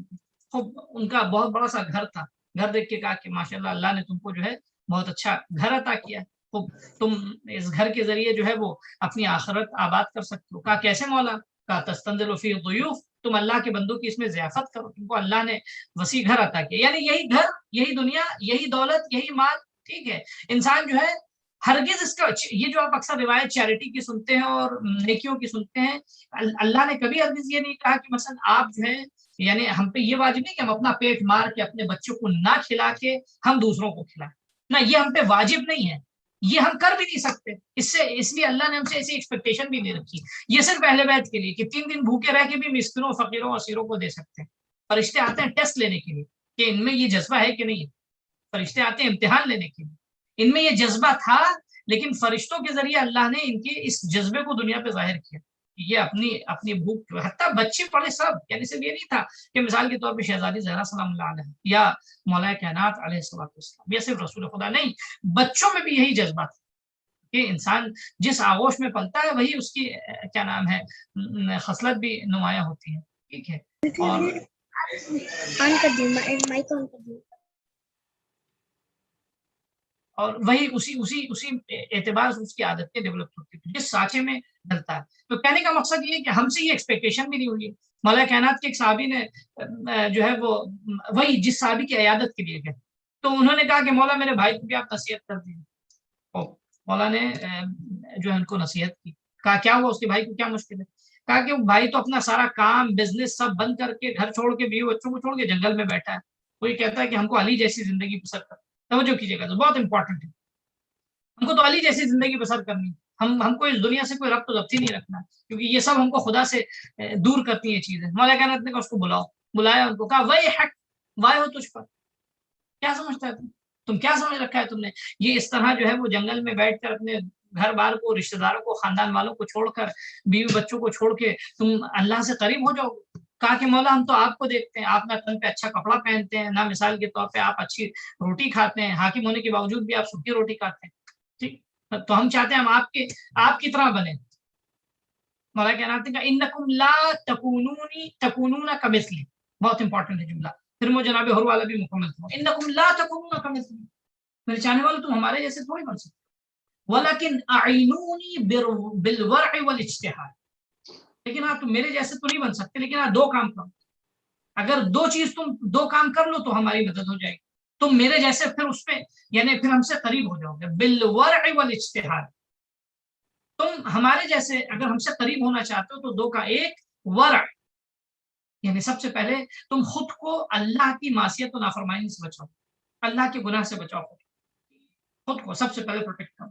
خوب ان کا بہت بڑا سا گھر تھا. گھر دیکھ کے کہا کہ ماشاءاللہ اللہ نے تم کو جو ہے بہت اچھا گھر عطا کیا, خوب تم اس گھر کے ذریعے جو ہے وہ اپنی آخرت آباد کر سکتے ہو. کہا کیسے مولا؟ کہا تستنزل فی الضیوف, تم اللہ کے بندوں کی اس میں ضیافت کرو, تم کو اللہ نے وسیع گھر عطا کیا. یعنی یہی گھر, یہی دنیا, یہی دولت, یہی مال, ٹھیک ہے. انسان جو ہے ہرگز اس کا, یہ جو آپ اکثر روایت چیریٹی کی سنتے ہیں اور نیکیوں کی سنتے ہیں, اللہ نے کبھی ہرگز یہ نہیں کہا کہ مثلا آپ جو ہے یعنی ہم پہ یہ واجب نہیں کہ ہم اپنا پیٹ مار کے اپنے بچوں کو نہ کھلا کے ہم دوسروں کو کھلائیں. نہ, یہ ہم پہ واجب نہیں ہے, یہ ہم کر بھی نہیں سکتے. اس لیے اللہ نے ہم سے ایسی ایکسپیکٹیشن بھی نہیں رکھی. یہ صرف اہل بیت کے لیے کہ 3 دن بھوکے رہ کے بھی مسکینوں, فقیروں, اسیروں کو دے سکتے ہیں. فرشتے آتے ہیں ٹیسٹ لینے کے لیے کہ ان میں یہ جذبہ ہے کہ نہیں ہے. فرشتے آتے ہیں امتحان لینے کے لیے, ان میں یہ جذبہ تھا, لیکن فرشتوں کے ذریعے اللہ نے ان کے اس جذبے کو دنیا پہ ظاہر کیا. یہ اپنی بھوک, حتیٰ بچے پڑے سب, یعنی صرف یہ نہیں تھا کہ مثال کے طور پہ شہزادی زہرا سلام اللہ علیہ یا مولا کائنات علیہ الصلوۃ والسلام یا صرف رسول خدا نہیں, بچوں میں بھی یہی جذبہ تھا کہ انسان جس آغوش میں پلتا ہے وہی اس کی کیا نام ہے خصلت بھی نمایاں ہوتی ہے. ٹھیک ہے, اور وہی اسی اعتبار سے اس کی عادتیں ڈیولپ ہوتی ہیں جس سانچے میں ڈلتا ہے. تو کہنے کا مقصد یہ ہے کہ ہم سے یہ ایکسپیکٹیشن بھی نہیں ہوئی ہے. مولا کائنات کے ایک صحابی نے جو ہے وہ وہی جس صحابی کی عیادت کے لیے گئے, تو انہوں نے کہا کہ مولا میرے بھائی کو بھی آپ نصیحت کر دیجیے. مولا نے جو ہے ان کو نصیحت کی. کہا کیا ہوا, اس کے بھائی کو کیا مشکل ہے؟ کہا کہ بھائی تو اپنا سارا کام بزنس سب بند کر کے, گھر چھوڑ کے, بیوی بچوں کو چھوڑ کے جنگل میں بیٹھا ہے. وہ یہ کہتا ہے کہ ہم کو علی جیسی زندگی بسر کر. توجہ کیجیے گا, تو بہت امپورٹنٹ ہے, ہم کو تو علی جیسی زندگی بسر کرنی. ہم کو اس دنیا سے کوئی ربط و ضبط ہی نہیں رکھنا, کیونکہ یہ سب ہم کو خدا سے دور کرتی ہیں چیزیں. مولا کائنات نے کہا اس کو بلاؤ. بلایا ان کو, کہا وہی حق وائے ہو تجھ پر, کیا سمجھتا ہے تم کیا سمجھ رکھا ہے تم نے؟ یہ اس طرح جو ہے وہ جنگل میں بیٹھ کر اپنے گھر بار کو, رشتہ داروں کو, خاندان والوں کو چھوڑ کر, بیوی بچوں کو چھوڑ کے تم اللہ سے قریب ہو جاؤ. کہا کہ مولا ہم تو آپ کو دیکھتے ہیں, آپ نہ تن پہ اچھا کپڑا پہنتے ہیں, نہ مثال کے طور پہ آپ اچھی روٹی کھاتے ہیں, حاکم ہونے کے باوجود بھی آپ سوکھی روٹی کھاتے ہیں. ٹھیک, تو ہم چاہتے ہیں ہم آپ کی طرح بنے. مولا کائنات نے کہا انکم لا تکونون کمثلی, بہت امپورٹنٹ ہے جملہ. پھر وہ جناب ہر والا بھی مکمل تھا, انکم لا تکونون کمثلی, میرے چاہنے والے تم ہمارے جیسے تھوڑی بن سکتے. ولیکن اعینونی بالورع والاجتہاد, لیکن آپ تم میرے جیسے تو نہیں بن سکتے, لیکن آپ 2 کام کرو. اگر 2 کام کر لو تو ہماری مدد ہو جائے گی. تم میرے جیسے پھر اس پہ یعنی پھر ہم سے قریب ہو جاؤ گے. بالورع والاجتہاد, تم ہمارے جیسے اگر ہم سے قریب ہونا چاہتے ہو تو 2 کا 1 ورع, یعنی سب سے پہلے تم خود کو اللہ کی معصیت و نافرمانی سے بچاؤ, اللہ کے گناہ سے بچاؤ, خود کو سب سے پہلے پروٹیکٹ کرو.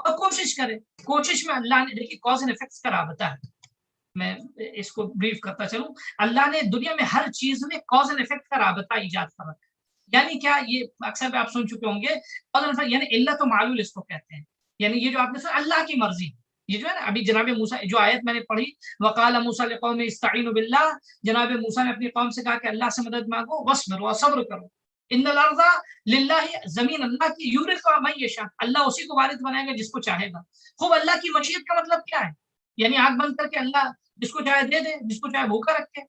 اور کوشش کرے. کوشش میں اللہ نے, دیکھیے کاز اینڈ افیکٹس کا رابطہ ہے, میں اس کو بریف کرتا چلوں. اللہ نے دنیا میں ہر چیز میں کاز اینڈ افیکٹ کا رابطہ ایجاد کر رکھا. یعنی کیا, یہ اکثر آپ سن چکے ہوں گے, کاز اینڈ افیکٹ یعنی علت و معلول اس کو کہتے ہیں. یعنی یہ جو آپ نے سنا اللہ کی مرضی, یہ جو ہے نا ابھی جناب موسیٰ جو آیت میں نے پڑھی, وقال موسیٰ لقومہ استعینوا باللہ, جناب موسیٰ نے اپنی قوم سے کہا کہ اللہ سے مدد مانگو, واصبروا, صبر کرو, ان الارض للہ, زمین اللہ کی, یورث من یشاء, اللہ اسی کو وارث بنائے گا جس کو چاہے گا. خوب, اللہ کی مشیت کا مطلب کیا ہے؟ یعنی آنکھ بند کر کے اللہ جس کو چاہے دے دے, جس کو چاہے بھوکا رکھے,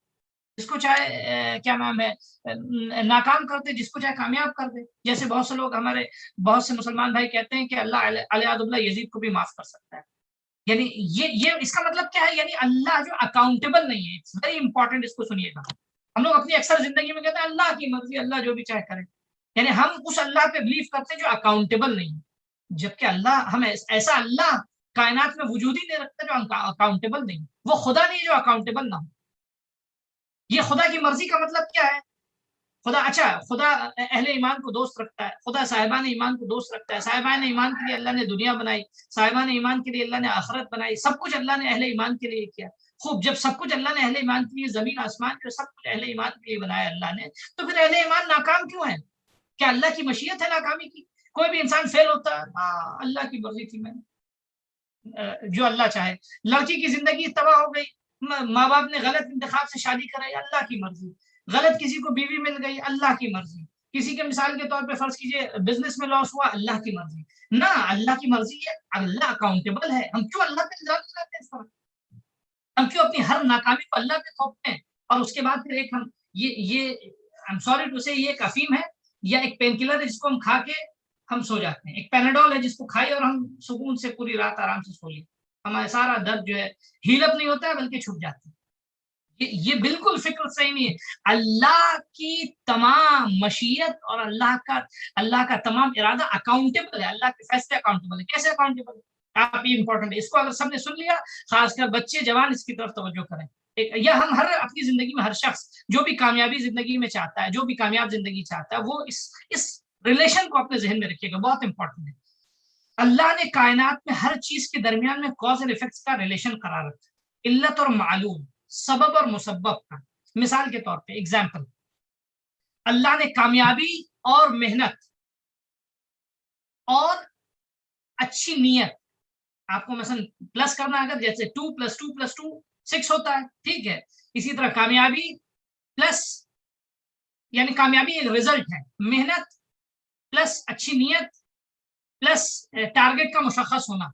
جس کو چاہے کیا نام ہے ناکام کر دے, جس کو چاہے کامیاب کر دے. جیسے بہت سے لوگ, ہمارے بہت سے مسلمان بھائی کہتے ہیں کہ اللہ علیہ اللہ یزید کو بھی معاف کر سکتا ہے. یعنی یہ اس کا مطلب کیا ہے؟ یعنی اللہ جو اکاؤنٹیبل نہیں ہے. اٹس ویری امپورٹنٹ, اس کو سنیے گا. ہم لوگ اپنی اکثر زندگی میں کہتے ہیں اللہ کی مرضی, اللہ جو بھی چاہے کرے. یعنی ہم اس اللہ پہ بلیو کرتے ہیں جو اکاؤنٹیبل نہیں ہے, جبکہ اللہ, ہم ایسا اللہ کائنات میں وجود ہی نہیں رکھتا جو اکاؤنٹیبل نہیں. وہ خدا نہیں جو اکاؤنٹیبل نہ ہو. یہ خدا کی مرضی کا مطلب کیا ہے؟ خدا, اچھا خدا اہل ایمان کو دوست رکھتا ہے, خدا صاحبان ایمان کو دوست رکھتا ہے. صاحبان ایمان کے لیے اللہ نے دنیا بنائی, صاحبان ایمان کے لیے اللہ نے آخرت بنائی, سب کچھ اللہ نے اہل ایمان کے لیے کیا. خوب, جب سب کچھ اللہ نے اہل ایمان کے لیے, زمین آسمان جو سب کچھ اہل ایمان کے لیے بنایا اللہ نے, تو پھر اہل ایمان ناکام کیوں ہیں؟ کیا اللہ کی مشیت ہے ناکامی کی؟ کوئی بھی انسان فیل ہوتا ہے, اللہ کی مرضی تھی, میں جو اللہ چاہے. لڑکی کی زندگی تباہ ہو گئی, ماں باپ نے غلط انتخاب سے شادی کرائی, اللہ کی مرضی. غلط کسی کو بیوی مل گئی, اللہ کی مرضی. کسی کے مثال کے طور پہ فرض کیجئے بزنس میں لاس ہوا, اللہ کی مرضی. نہ, اللہ کی مرضی ہے, اللہ اکاؤنٹیبل ہے. ہم کیوں اللہ پہ الزام لگاتے ہیں اس طرح؟ ہم کیوں اپنی ہر ناکامی کو اللہ پہ تھوپتے ہیں؟ اور اس کے بعد پھر ایک ہم یہ I'm sorry to say, یہ ایک افیم ہے یا ایک پین کلر ہے جس کو ہم کھا کے ہم سو جاتے ہیں. ایک پیناڈول ہے جس کو کھائے اور ہم سکون سے پوری رات آرام سے سو لیے. ہمارا سارا درد جو ہے ہیل اپ نہیں ہوتا ہے بلکہ چھپ جاتا ہے. یہ بالکل فکر صحیح نہیں ہے. اللہ کی تمام مشیت اور اللہ کا تمام ارادہ اکاؤنٹیبل ہے. اللہ کے فیصلے اکاؤنٹیبل ہے. کیسے اکاؤنٹیبل ہے؟ آپ یہ امپورٹنٹ ہے, اس کو اگر سب نے سن لیا, خاص کر بچے جوان اس کی طرف توجہ کریں. یا ہم ہر اپنی زندگی میں ہر شخص جو بھی کامیابی زندگی میں چاہتا ہے, جو بھی کامیاب زندگی چاہتا ہے, وہ اس ریلیشن کو اپنے ذہن میں رکھیے گا, بہت امپورٹنٹ ہے. اللہ نے کائنات میں ہر چیز کے درمیان میں کاز اینڈ افیکٹس کا ریلیشن قرار رکھا, علت اور معلوم, سبب اور مسبب کا. مثال کے طور پہ ایگزامپل, اللہ نے کامیابی اور محنت اور اچھی نیت, آپ کو مثلا پلس کرنا اگر, جیسے 2 + 2 + 2 6 ہوتا ہے, ٹھیک ہے. اسی طرح کامیابی پلس, یعنی کامیابی ایک رزلٹ ہے, محنت پلس اچھی نیت پلس ٹارگٹ کا مشخص ہونا.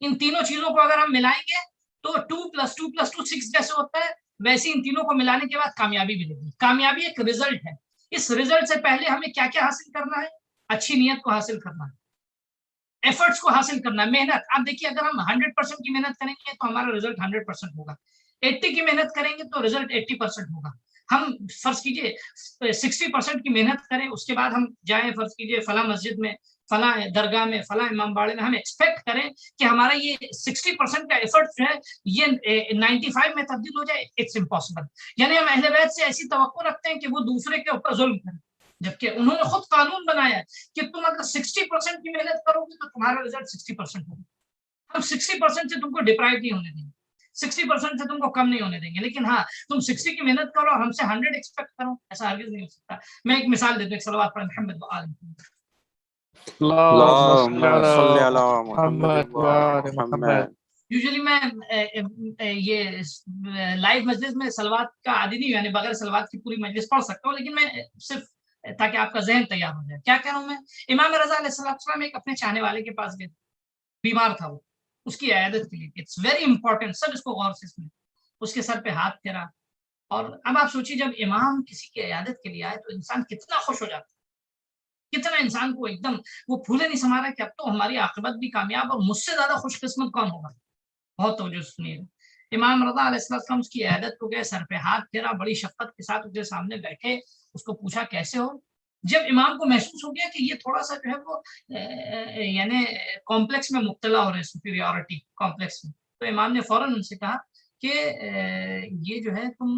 ان تینوں چیزوں کو اگر ہم ملائیں گے تو 2 + 2 + 2 6 جیسے ہوتا ہے, ویسے ان تینوں کو ملانے کے بعد کامیابی ملے گی. کامیابی ایک رزلٹ ہے. اس رزلٹ سے پہلے ہمیں کیا کیا حاصل کرنا ہے؟ اچھی نیت کو حاصل کرنا ہے, ایفرٹس کو حاصل کرنا ہے, محنت. آپ دیکھیے اگر ہم 100% کی محنت کریں گے تو ہمارا رزلٹ 100% ہوگا. 80 کی محنت کریں گے تو رزلٹ 80% ہوگا. ہم فرض کیجئے 60% کی محنت کریں, اس کے بعد ہم جائیں فرض کیجئے فلاں مسجد میں, فلاں درگاہ میں, فلاں امام باڑے میں, ہم ایکسپیکٹ کریں کہ ہمارا یہ 60% کا ایفرٹ جو ہے یہ 95 میں تبدیل ہو جائے. It's impossible. یعنی ہم اہل بیت سے ایسی توقع رکھتے ہیں کہ وہ دوسرے کے اوپر ظلم کریں, جبکہ انہوں نے خود قانون بنایا ہے کہ تم اگر 60% کی محنت کرو گے تو تمہارا رزلٹ 60% ہوگا. ہم 60% سے تم کو ڈپرائیو نہیں ہونے دیں گے, 60% سے تم کو کم نہیں ہونے دیں گے. لیکن ہاں, تم 60 کی محنت کرو اور ہم سے 100 ایکسپیکٹ کرو, ایسا ہرگز نہیں ہو سکتا. میں ایک مثال دیتا ہوں, ایک صلوات پڑھ محمد و آل محمد. اللهم صل على محمد وآل محمد. یوزلی میں یہ لائیو مجلس میں صلوات کا عادی نہیں ہوں, یعنی بغیر صلوات کی پوری مجلس پڑھ سکتا ہوں, لیکن میں صرف تاکہ آپ کا ذہن تیار ہو جائے. کیا کہہ رہا ہوں میں؟ امام رضا علیہ السلام ایک اپنے چاہنے والے کے پاس گئے, بیمار تھا وہ, اس کی عیادت کے لیے. اٹس ویری امپورٹنٹ, سب اس کو غور سے سنیں. اس کے سر پہ ہاتھ پھیرا, اور اب آپ سوچیے جب امام کسی کی عیادت کے لیے آئے تو انسان کتنا خوش ہو جاتا ہے, کتنا انسان کو ایک دم وہ پھولے نہیں سما رہا کہ اب تو ہماری عاقبت بھی کامیاب, اور مجھ سے زیادہ خوش قسمت کون ہوگا. بہت توجہ سنیے. امام رضا علیہ السلام اس کی عیادت کو گئے, سر پہ ہاتھ پھیرا, بڑی شفقت کے ساتھ اس کے سامنے بیٹھے, اس کو پوچھا کیسے ہو. جب امام کو محسوس ہو گیا کہ یہ تھوڑا سا جو ہے وہ یعنی کمپلیکس میں مبتلا ہو رہے ہیں, سپیریورٹی کمپلیکس میں, تو امام نے فوراً ان سے کہا کہ یہ جو ہے تم,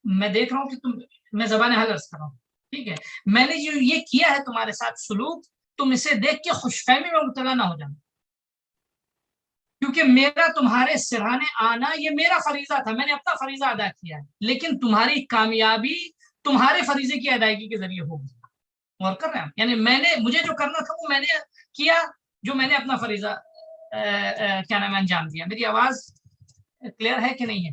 میں دیکھ رہا ہوں کہ میں زبان حل عرض کر رہا ہوں, ٹھیک ہے, میں نے جو یہ کیا ہے تمہارے ساتھ سلوک, تم اسے دیکھ کے خوش فہمی میں مبتلا نہ ہو جانا، کیونکہ میرا تمہارے سرانے آنا یہ میرا فریضہ تھا، میں نے اپنا فریضہ ادا کیا ہے، لیکن تمہاری کامیابی تمہارے فریضے کی ادائیگی کے ذریعے ہوگی۔ غور کر رہے ہیں؟ یعنی مجھے جو کرنا تھا وہ میں نے کیا، جو میں نے اپنا فریضہ کیا نام ہے انجام دیا۔ میری آواز کلیئر ہے کہ نہیں ہے؟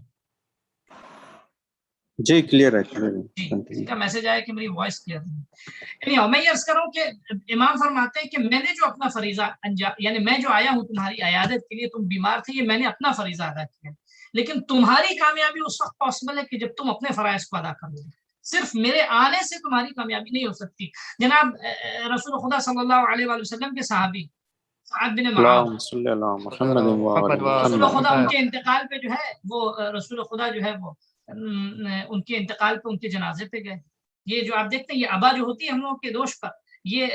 جی کلیئر ہے، جی، کسی کا میسج آیا کہ میری وائس کلیئر نہیں۔ میں یہ عرض کر رہا ہوں کہ امام فرماتے ہیں کہ میں نے جو اپنا فریضہ انجام، یعنی میں جو آیا ہوں تمہاری عیادت کے لیے، تم بیمار تھے، یہ میں نے اپنا فریضہ ادا کیا، لیکن تمہاری کامیابی اس وقت پاسبل ہے کہ جب تم اپنے فرائض کو ادا کرو گے۔ صرف میرے آنے سے تمہاری کامیابی نہیں ہو سکتی۔ جناب رسول خدا صلی اللہ علیہ وآلہ وسلم کے صحابی سعد بن معاذ، رسول خدا ان کے انتقال پہ جو ہے وہ رسول خدا جو ہے وہ ان کے انتقال پہ ان کے جنازے پہ گئے۔ یہ جو آپ دیکھتے ہیں یہ ابا جو ہوتی ہے ہم لوگوں کے دوش پر، یہ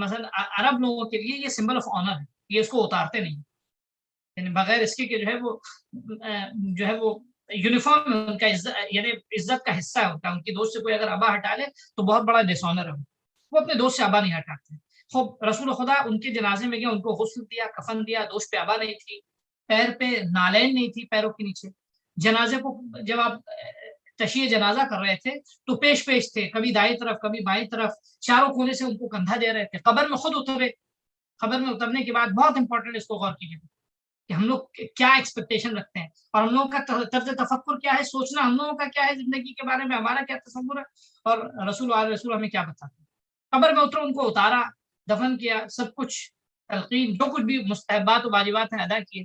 مثلا عرب لوگوں کے لیے یہ سمبل آف آنر ہے، یہ اس کو اتارتے نہیں، یعنی بغیر اس کے کہ جو ہے وہ یونیفارم میں ان کا یعنی عزت کا حصہ ہے ان کا۔ ان کے دوست سے کوئی اگر ابا ہٹا لے تو بہت بڑا ڈس آنر ہے، وہ اپنے دوست سے ابا نہیں ہٹاتے۔ خوب رسول خدا ان کے جنازے میں گئے، ان کو غسل دیا، کفن دیا، دوست پہ ابا نہیں تھی، پیر پہ نالین نہیں تھی پیروں کے نیچے۔ جنازے کو جب آپ تشیع جنازہ کر رہے تھے تو پیش تھے، کبھی دائیں طرف کبھی بائیں طرف، چاروں کونے سے ان کو کندھا دے رہے تھے۔ قبر میں خود اترے، قبر میں اترنے کے بعد بہت امپورٹنٹ، اس کو غور کیجیے کہ ہم لوگ کیا ایکسپیکٹیشن رکھتے ہیں اور ہم لوگوں کا طرز تفکر کیا ہے، سوچنا ہم لوگوں کا کیا ہے زندگی کے بارے میں، ہمارا کیا تصور ہے، اور رسول ہمیں کیا بتاتے ہیں۔ قبر میں اترو، ان کو اتارا، دفن کیا، سب کچھ تلقین جو کچھ بھی مستحبات و واجبات ہیں ادا کیے۔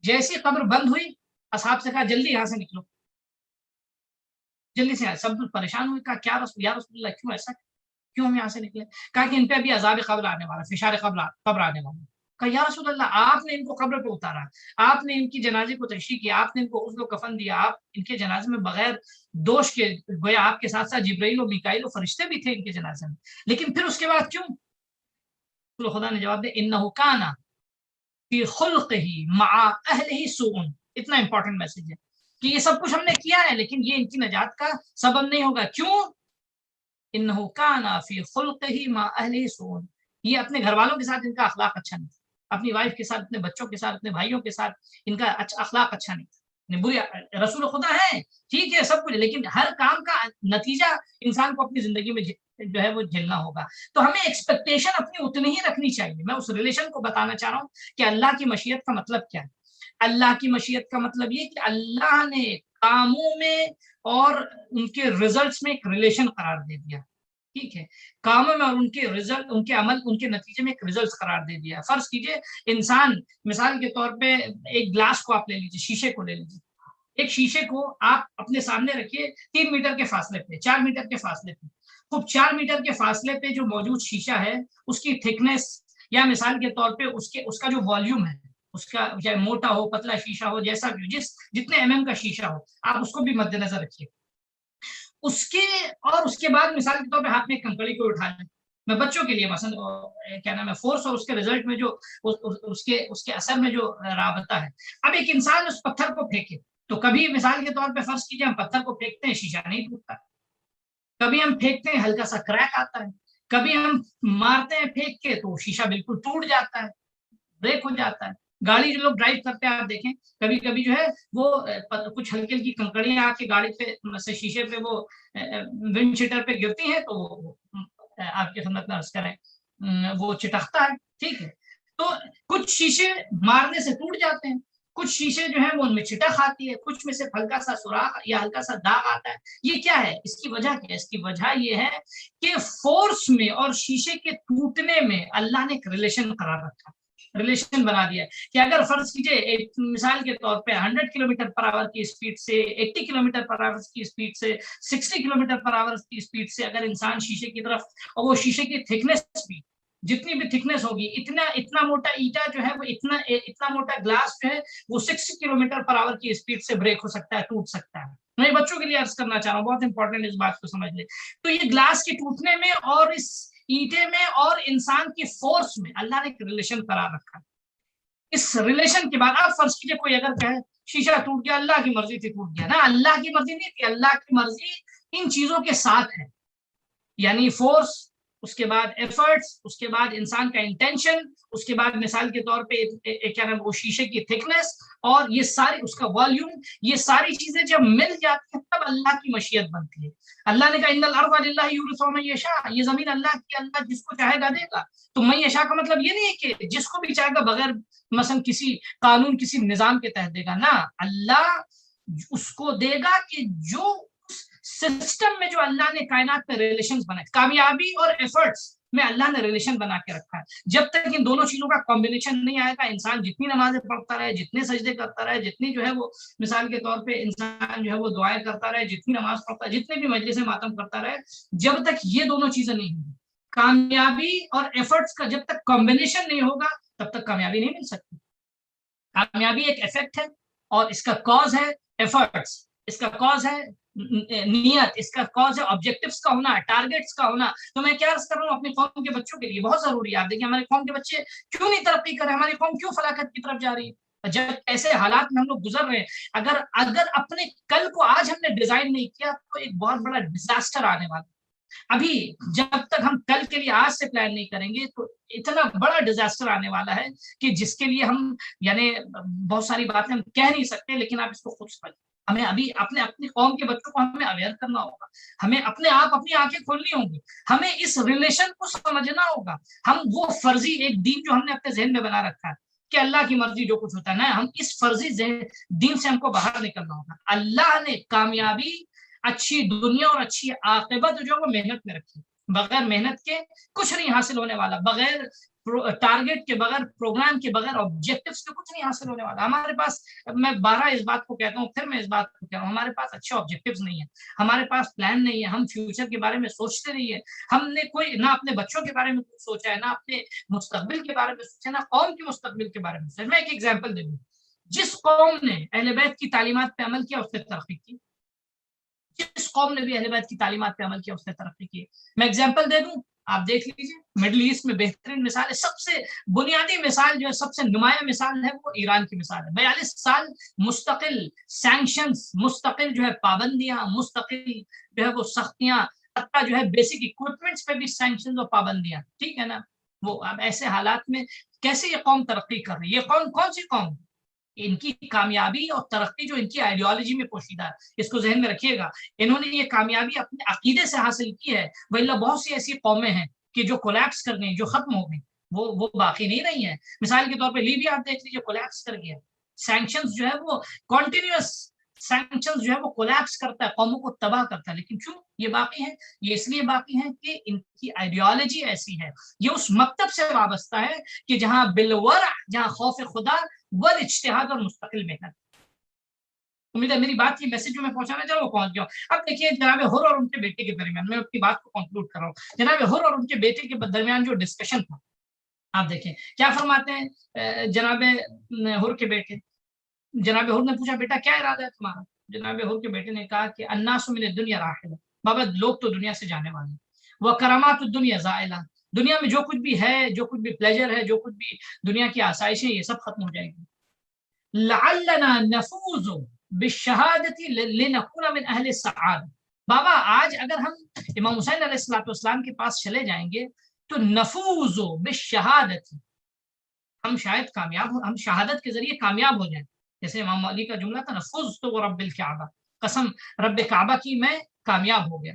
جیسی قبر بند ہوئی اصحاب سے کہا جلدی یہاں سے نکلو، جلدی سے۔ سب کچھ پریشان ہوئے، کہا کیا یا رسول اللہ کیوں ایسا، کیوں ہم یہاں سے نکلے؟ کہا کہ ان پہ ابھی عذاب قبر آنے والا، فشار قبر آنے والا۔ کہا یا رسول اللہ آپ نے ان کو قبر پہ اتارا، آپ نے ان کی جنازے کو تشریح کیا، آپ نے ان کو غسل و کفن دیا، آپ ان کے جنازے میں بغیر دوش کے گویا آپ کے ساتھ ساتھ جبرائیل و میکائیل و فرشتے بھی تھے ان کے جنازے میں، لیکن پھر اس کے بعد کیوں؟ رسول خدا نے جواب دیا انہ کان فی خلقہ مع اہلہ سوء۔ اتنا امپورٹنٹ میسج ہے کہ یہ سب کچھ ہم نے کیا ہے لیکن یہ ان کی نجات کا سبب نہیں ہوگا۔ کیوں؟ انہ کان فی خلقہ مع اہلہ سوء، یہ اپنے گھر والوں کے ساتھ ان کا اخلاق اچھا نہیں تھا، اپنی وائف کے ساتھ، اپنے بچوں کے ساتھ، اپنے بھائیوں کے ساتھ ان کا اخلاق اچھا نہیں تھا۔ بری رسول خدا ہے ٹھیک ہے سب کچھ، لیکن ہر کام کا نتیجہ انسان کو اپنی زندگی میں جو ہے وہ جھیلنا ہوگا۔ تو ہمیں ایکسپیکٹیشن اپنی اتنی ہی رکھنی چاہیے۔ میں اس ریلیشن کو بتانا چاہ رہا ہوں کہ اللہ کی مشیت کا مطلب کیا ہے۔ اللہ کی مشیت کا مطلب یہ کہ اللہ نے کاموں میں اور ان کے ریزلٹس میں ایک ریلیشن قرار دے دیا، ٹھیک ہے، کاموں میں اور ان کے رزلٹ، ان کے عمل، ان کے نتیجے میں ایک ریزلٹس قرار دے دیا۔ فرض کیجئے انسان، مثال کے طور پہ ایک گلاس کو آپ لے لیجیے، شیشے کو لے لیجیے، ایک شیشے کو آپ اپنے سامنے رکھیے 3 میٹر کے فاصلے پہ، 4 میٹر کے فاصلے پہ۔ خوب 4 میٹر کے فاصلے پہ جو موجود شیشہ ہے اس کی تھکنس یا مثال کے طور پہ اس کا جو والیوم ہے، اس کا چاہے موٹا ہو پتلا شیشہ ہو، جیسا بھی جتنے MM کا شیشہ ہو آپ اس کو بھی مد نظر رکھیے۔ اس کے بعد مثال کے طور پہ ہاتھ میں کنکڑی کو اٹھا لیں۔ میں بچوں کے لیے مثلا کیا نام ہے فورس اور اس کے رزلٹ میں جو اس کے اثر میں جو رابطہ ہے۔ اب ایک انسان اس پتھر کو پھینکے تو کبھی مثال کے طور پہ فرض کیجیے ہم پتھر کو پھینکتے ہیں شیشہ نہیں ٹوٹتا، کبھی ہم پھینکتے ہیں ہلکا سا کریک آتا ہے، کبھی ہم مارتے ہیں پھینک کے تو شیشہ بالکل ٹوٹ جاتا ہے، بریک ہو جاتا ہے۔ گاڑی جو لوگ ڈرائیو کرتے ہیں آپ دیکھیں کبھی کبھی جو ہے وہ کچھ ہلکی ہلکی کنکڑیاں آ کے گاڑی پہ شیشے پہ وہ ونڈ شیٹر پہ گرتی ہیں تو وہ آپ کی خدمت میں عرض کریں وہ چٹکتا ہے، ٹھیک ہے۔ تو کچھ شیشے مارنے سے ٹوٹ جاتے ہیں، کچھ شیشے جو ہیں وہ ان میں چٹک آتی ہے، کچھ میں صرف ہلکا سا سوراخ یا ہلکا سا داغ آتا ہے۔ یہ کیا ہے؟ اس کی وجہ کیا ہے؟ اس کی وجہ یہ ہے کہ فورس میں اور شیشے کے ٹوٹنے میں اللہ نے ایک ریلیشن قرار رکھا، ریلیشن بنا دیا کہ اگر فرض کیجئے ایک مثال کے طور پہ 100 کلومیٹر پر آور کی اسپیڈ سے 80 کلومیٹر پر آور کی اسپیڈ سے 60 کلومیٹر پر آور کی اسپیڈ سے اگر انسان شیشے کی طرف، اور وہ شیشے کی تھکنس بھی جتنی بھی تھکنس ہوگی، اتنا موٹا ایٹا جو ہے وہ اتنا موٹا گلاس جو ہے وہ 60 کلومیٹر پر آور کی اسپیڈ سے بریک ہو سکتا ہے، ٹوٹ سکتا ہے۔ میں بچوں کے لیے عرض کرنا چاہ رہا ہوں، بہت امپورٹنٹ اس بات کو سمجھ لیں۔ تو یہ گلاس کے ٹوٹنے میں اور اس اینٹے میں اور انسان کی فورس میں اللہ نے ایک ریلیشن قرار رکھا۔ اس ریلیشن کے بعد آپ فرض کیجئے کوئی اگر کہے شیشہ ٹوٹ گیا، اللہ کی مرضی تھی ٹوٹ گیا، نا اللہ کی مرضی نہیں تھی، اللہ کی مرضی ان چیزوں کے ساتھ ہے، یعنی فورس اس کے بعد ایفرٹس، اس کے بعد انسان کا انٹینشن، اس کے بعد مثال کے طور پہ کیا نام وہ شیشے کی تھکنس، اور یہ ساری اس کا والیوم، یہ ساری چیزیں جب مل جاتی ہیں تب اللہ کی مشیت بنتی ہے. اللہ نے کہا ان الارض للہ یورثها من یشاء، یہ زمین اللہ کی، اللہ جس کو چاہے گا دے گا. تو من یشاء کا مطلب یہ نہیں ہے کہ جس کو بھی چاہے گا بغیر مثلا کسی قانون کسی نظام کے تحت دے گا، نہ، اللہ اس کو دے گا کہ جو سسٹم میں جو اللہ نے کائنات میں ریلیشنز بنائے، کامیابی اور ایفرٹس میں اللہ نے ریلیشن بنا کے رکھا ہے. جب تک ان دونوں چیزوں کا کمبینیشن نہیں آئے گا، انسان جتنی نمازیں پڑھتا رہے، جتنے سجدے کرتا رہے، جتنی جو ہے وہ مثال کے طور پہ انسان جو ہے وہ دعائیں کرتا رہے، جتنی نماز پڑھتا ہے، جتنے بھی مجلس ماتم کرتا رہے، جب تک یہ دونوں چیزیں نہیں ہوں گی، کامیابی اور ایفرٹس کا جب تک کمبینیشن نہیں ہوگا تب تک کامیابی نہیں مل سکتی. کامیابی ایک ایفیکٹ ہے اور اس کا کاز ہے ایفرٹس، اس کا کاز ہے نیت، اس کا کاز ہے آبجیکٹیوز کا ہونا، ٹارگیٹس کا ہونا. تو میں کیا عرض کر رہا ہوں اپنی قوم کے بچوں کے لیے بہت ضروری ہے. آپ دیکھیں ہماری قوم کے بچے کیوں نہیں ترقی کر رہے، ہماری قوم کیوں فلاکت کی طرف جا رہی ہے؟ جب ایسے حالات میں ہم لوگ گزر رہے ہیں، اگر اپنے کل کو آج ہم نے ڈیزائن نہیں کیا تو ایک بہت بڑا ڈیزاسٹر آنے والا. ابھی جب تک ہم کل کے لیے آج سے پلان نہیں کریں گے تو اتنا بڑا ڈیزاسٹر آنے والا ہے کہ جس کے لیے ہم یعنی بہت ساری باتیں ہم کہہ نہیں سکتے، لیکن آپ اس کو خود سمجھیں. ہمیں ابھی اپنی قوم کے بچوں کو ہمیں اویئر کرنا ہوگا، ہمیں اپنے آپ اپنی آنکھیں کھولنی ہوں گی، ہمیں اس ریلیشن کو سمجھنا ہوگا. ہم وہ فرضی ایک دین جو ہم نے اپنے ذہن میں بنا رکھا ہے کہ اللہ کی مرضی جو کچھ ہوتا ہے نا، ہم اس فرضی دین سے ہم کو باہر نکلنا ہوگا. اللہ نے کامیابی، اچھی دنیا اور اچھی عاقبت جو ہے وہ محنت میں رکھی. بغیر محنت کے کچھ نہیں حاصل ہونے والا، بغیر ٹارگیٹ کے، بغیر پروگرام کے، بغیر آبجیکٹیوز کے کچھ نہیں حاصل ہونے والا. ہمارے پاس، میں 12 اس بات کو کہتا ہوں، پھر میں اس بات کو کہہ رہا ہوں، ہمارے پاس اچھے آبجیکٹیوز نہیں ہیں، ہمارے پاس پلان نہیں ہے، ہم فیوچر کے بارے میں سوچتے نہیں ہے. ہم نے کوئی نہ اپنے بچوں کے بارے میں کچھ سوچا ہے، نہ اپنے مستقبل کے بارے میں سوچا، نہ قوم کے مستقبل کے بارے میں سوچا. میں ایک ایگزامپل دے دوں، جس قوم نے اہل بیت کی تعلیمات پہ عمل کیا اس نے ترقی کی. جس قوم نے بھی اہل بیت کی تعلیمات پہ عمل کیا اس نے ترقی کی. میں ایگزامپل دے دوں، آپ دیکھ لیجیے، مڈل ایسٹ میں بہترین مثال ہے، سب سے بنیادی مثال جو ہے، سب سے نمایاں مثال ہے، وہ ایران کی مثال ہے. 42 سال مستقل سینکشنز، مستقل جو ہے پابندیاں، مستقل جو ہے وہ سختیاں، حتیٰ جو ہے بیسک اکوپمنٹس پہ بھی سینکشنز اور پابندیاں، ٹھیک ہے نا. وہ اب ایسے حالات میں کیسے یہ قوم ترقی کر رہی ہے؟ یہ قوم کون سی قوم؟ ان کی کامیابی اور ترقی جو ان کی آئیڈیالوجی میں پوشیدہ ہے، اس کو ذہن میں رکھیے گا. انہوں نے یہ کامیابی اپنے عقیدے سے حاصل کی ہے. وإلا بہت سی ایسی قومیں ہیں کہ جو کولیپس کر گئی، جو ختم ہو گئی، وہ باقی نہیں رہی ہیں. مثال کے طور پہ لیبیا آپ دیکھ لیجیے، کولیپس کر گیا. سینکشنز جو ہے وہ کنٹینیوس سینکشنز جو ہے وہ کولیپس کرتا ہے، قوموں کو تباہ کرتا ہے. لیکن کیوں یہ باقی ہیں؟ یہ اس لیے باقی ہیں کہ ان کی آئیڈیالوجی ایسی ہے. یہ اس مکتب سے وابستہ ہے کہ جہاں بالورع، جہاں خوف خدا والاجتہاد اور مستقل محنت. امید ہے میری بات کی میسج جو میں پہنچانا چاہ رہا ہوں وہ پہنچ گیا. اب دیکھیے جناب حر اور ان کے بیٹے کے درمیان، میں اپنی بات کو کنکلوڈ کر رہا ہوں. جناب حر اور ان کے بیٹے کے درمیان جو ڈسکشن تھا، آپ دیکھیں کیا فرماتے ہیں جناب حر کے بیٹے. جناب حر نے پوچھا بیٹا کیا ارادہ ہے تمہارا؟ جناب حر کے بیٹے نے کہا کہ الناس من الدنیا راحلہ، بابا لوگ تو دنیا سے جانے والے ہیں، وکرامات الدنیا زائلہ، دنیا میں جو کچھ بھی ہے، جو کچھ بھی پلیجر ہے، جو کچھ بھی دنیا کی آسائشیں، یہ سب ختم ہو جائے گی. لعلنا نفوز بالشہادت لنکون من اہل السعادہ. بابا آج اگر ہم امام حسین علیہ السلام کے پاس چلے جائیں گے تو نفوز بالشہادت، ہم شاید کامیاب ہو، ہم شہادت کے ذریعے کامیاب ہو جائیں. جیسے امام علی کا جملہ تھا، نفوز تو رب الکعبہ، قسم رب کعبہ کی میں کامیاب ہو گیا.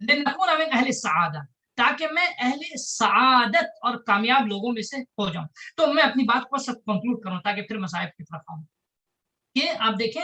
لنکون من اہل السعادہ، تاکہ میں اہل سعادت اور کامیاب لوگوں میں سے ہو جاؤں. تو میں اپنی بات کو سب کنکلوڈ کروں تاکہ پھر مصائب کی طرف آؤں. کہ آپ دیکھیں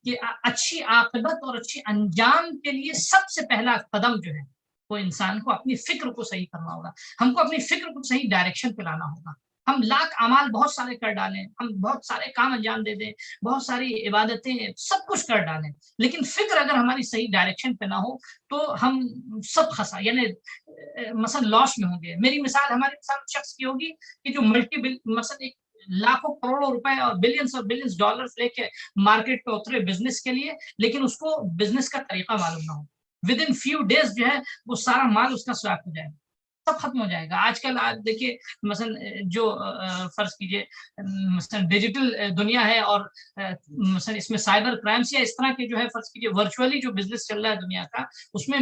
کہ اچھی عاقبت اور اچھی انجام کے لیے سب سے پہلا قدم جو ہے وہ انسان کو اپنی فکر کو صحیح کرنا ہوگا. ہم کو اپنی فکر کو صحیح ڈائریکشن پہ لانا ہوگا. ہم لاکھ اعمال بہت سارے کر ڈالیں، ہم بہت سارے کام انجام دے دیں، بہت ساری عبادتیں، سب کچھ کر ڈالیں، لیکن فکر اگر ہماری صحیح ڈائریکشن پہ نہ ہو تو ہم سب خسا یعنی مثلا لاس میں ہوں گے. میری مثال، ہماری مثال شخص کی ہوگی کہ جو مثلا ایک لاکھوں کروڑوں روپے اور بلینس ڈالرز لے کے مارکیٹ پہ اترے بزنس کے لیے، لیکن اس کو بزنس کا طریقہ معلوم نہ ہو. ود ان فیو ڈیز جو ہے وہ سارا مال اس کا سویپ ہو جائے گا، سب ختم ہو جائے گا. آج کل آپ دیکھیے مثلا جو فرض کیجیے مثلا ڈیجیٹل دنیا ہے اور مثلا اس میں سائبر کرائمس یا اس طرح کے جو ہے فرض کیجیے ورچولی جو بزنس چل رہا ہے دنیا کا، اس میں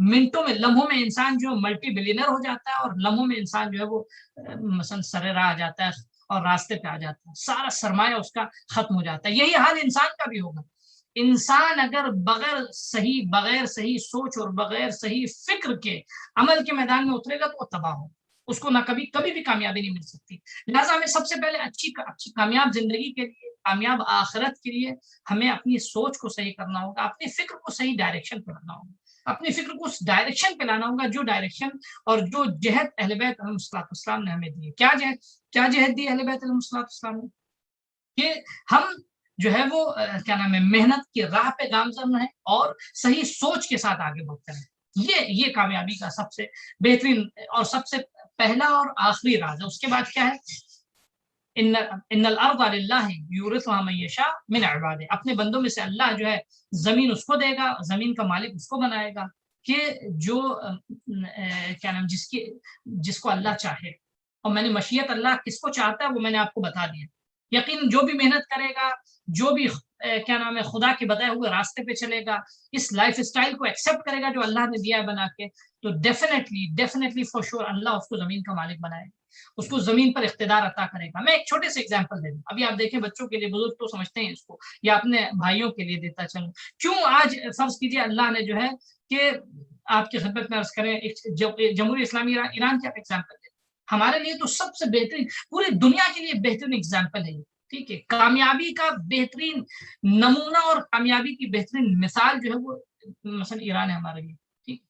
منٹوں میں لمحوں میں انسان جو ملٹی بلینئر ہو جاتا ہے اور لمحوں میں انسان جو ہے وہ مثلا سرے راہ آ جاتا ہے اور راستے پہ آ جاتا ہے، سارا سرمایہ اس کا ختم ہو جاتا ہے. یہی حال انسان کا بھی ہوگا. انسان اگر بغیر صحیح سوچ اور بغیر صحیح فکر کے عمل کے میدان میں اترے گا تو وہ تباہ ہو، اس کو نہ کبھی بھی کامیابی نہیں مل سکتی. لہٰذا ہمیں سب سے پہلے اچھی کامیاب زندگی کے لیے، کامیاب آخرت کے لیے ہمیں اپنی سوچ کو صحیح کرنا ہوگا، اپنی فکر کو صحیح ڈائریکشن پہ لانا ہوگا، اپنی فکر کو اس ڈائریکشن پہ لانا ہوگا جو ڈائریکشن اور جو جہد اہل بیت علیہ السلام نے ہمیں دی. کیا جہد دی اہل بیت علیہ السلام نے؟ کہ ہم جو ہے وہ کیا نام ہے محنت کی راہ پہ گامزن رہیں اور صحیح سوچ کے ساتھ آگے بڑھتے رہیں. یہ کامیابی کا سب سے بہترین اور سب سے پہلا اور آخری راز ہے. اس کے بعد کیا ہے؟ ان الارض للہ یورثها من یشاء من عبادہ. اپنے بندوں میں سے اللہ جو ہے زمین اس کو دے گا، زمین کا مالک اس کو بنائے گا کہ جو کیا نام جس کو اللہ چاہے. اور میں نے مشیت اللہ کس کو چاہتا ہے وہ میں نے آپ کو بتا دیا. یقین جو بھی محنت کرے گا، جو بھی کیا نام ہے خدا کے بتائے ہوئے راستے پہ چلے گا، اس لائف اسٹائل کو ایکسیپٹ کرے گا جو اللہ نے دیا ہے بنا کے، تو ڈیفینیٹلی فور شور اللہ اس کو زمین کا مالک بنائے گا، اس کو زمین پر اقتدار عطا کرے گا. میں ایک چھوٹے سے ایگزامپل دے دوں. ابھی آپ دیکھیں بچوں کے لیے، بزرگ تو سمجھتے ہیں اس کو، یا اپنے بھائیوں کے لیے دیتا چلوں. کیوں آج فرض کیجیے اللہ نے جو ہے کہ آپ کی خدمت میں عرض کریں جمہوریہ اسلامی ایران کا ایگزامپل ہے. ہمارے لیے تو سب سے بہترین، پوری دنیا کے لیے بہترین ایگزامپل ہے. ٹھیک ہے، کامیابی کا بہترین نمونہ اور کامیابی کی بہترین مثال جو ہے وہ مثلا ایران ہے ہمارے لیے. ٹھیک،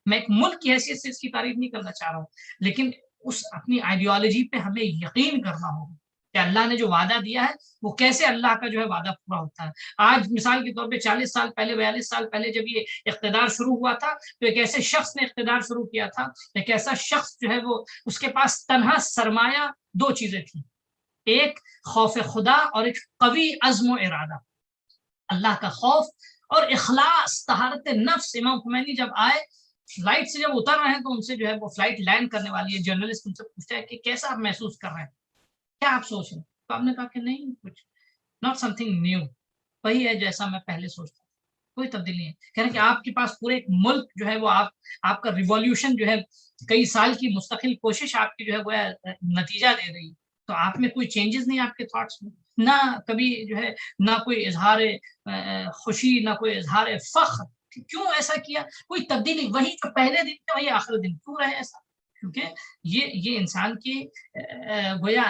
میں ایک ملک کی حیثیت سے اس کی تعریف نہیں کرنا چاہ رہا ہوں، لیکن اس اپنی آئیڈیالوجی پہ ہمیں یقین کرنا ہوگا کہ اللہ نے جو وعدہ دیا ہے وہ کیسے اللہ کا جو ہے وعدہ پورا ہوتا ہے. آج مثال کے طور پہ 40 سال پہلے 42 سال پہلے جب یہ اقتدار شروع ہوا تھا تو ایک ایسے شخص نے اقتدار شروع کیا تھا، ایک ایسا شخص جو ہے وہ اس کے پاس تنہا سرمایہ 2 چیزیں تھیں، ایک خوف خدا اور ایک قوی عزم و ارادہ. اللہ کا خوف اور اخلاص، طہارت نفس. امام خمینی جب آئے فلائٹ سے جب اتر رہے ہیں تو ان سے جو ہے وہ فلائٹ لینڈ کرنے والی ہے، جرنلسٹ ان سے پوچھتا ہے کہ کیسا آپ محسوس کر رہے ہیں، کیا آپ سوچ رہے ہیں؟ تو آپ نے کہا کہ نہیں کچھ، ناٹ سم تھنگ نیو، وہی ہے جیسا میں پہلے سوچتا تھا، کوئی تبدیلی نہیں. کہہ رہے کہ آپ کے پاس پورے ایک ملک جو ہے وہ آپ کا ریولیوشن جو ہے کئی سال کی مستقل کوشش آپ کی جو ہے وہ نتیجہ دے رہی ہے، تو آپ میں کوئی چینجز نہیں آپ کے تھاٹس میں، نہ کبھی جو ہے نہ کوئی اظہار خوشی، نہ کوئی اظہار فخر. کیوں ایسا کیا؟ کوئی تبدیلی، وہی جو پہلے دن تھے وہی آخری دن کیوں رہے ایسا؟ کیونکہ یہ انسان کی گویا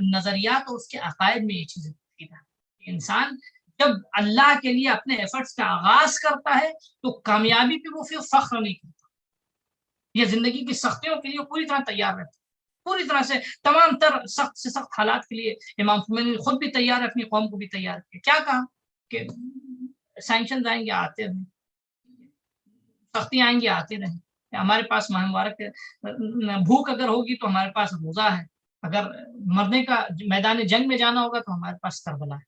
نظریات اور اس کے عقائد میں یہ چیزیں ہوتی ہے. انسان جب اللہ کے لیے اپنے ایفرٹس کا آغاز کرتا ہے تو کامیابی پہ وہ پھر فخر نہیں کرتا، یہ زندگی کی سختیوں کے لیے پوری طرح تیار رہتا، پوری طرح سے تمام تر سخت سے سخت حالات کے لیے. امام خمینی خود بھی تیار ہے، اپنی قوم کو بھی تیار کیا. کیا کہا کہ سینکشنز آئیں گے آتے رہیں، سختیاں آئیں گی آتے رہیں، ہمارے پاس ماہ مبارک بھوک اگر ہوگی تو ہمارے پاس روزہ ہے، اگر مرنے کا میدان جنگ میں جانا ہوگا تو ہمارے پاس کربلا ہے.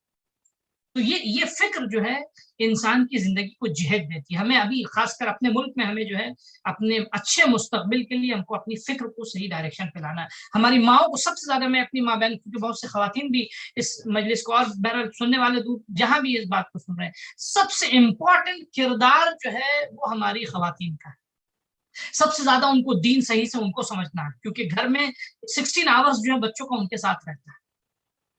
تو یہ فکر جو ہے انسان کی زندگی کو جہد دیتی ہے. ہمیں ابھی خاص کر اپنے ملک میں ہمیں جو ہے اپنے اچھے مستقبل کے لیے ہم کو اپنی فکر کو صحیح ڈائریکشن پہ لانا ہے. ہماری ماؤں کو سب سے زیادہ، میں اپنی ماں بہن کیونکہ بہت سے خواتین بھی اس مجلس کو اور بہرحال سننے والے دور جہاں بھی اس بات کو سن رہے ہیں، سب سے امپورٹنٹ کردار جو ہے وہ ہماری خواتین کا ہے. سب سے زیادہ ان کو دین صحیح سے ان کو سمجھنا ہے، کیونکہ گھر میں 16 آورز جو ہے بچوں کا ان کے ساتھ رہتا ہے،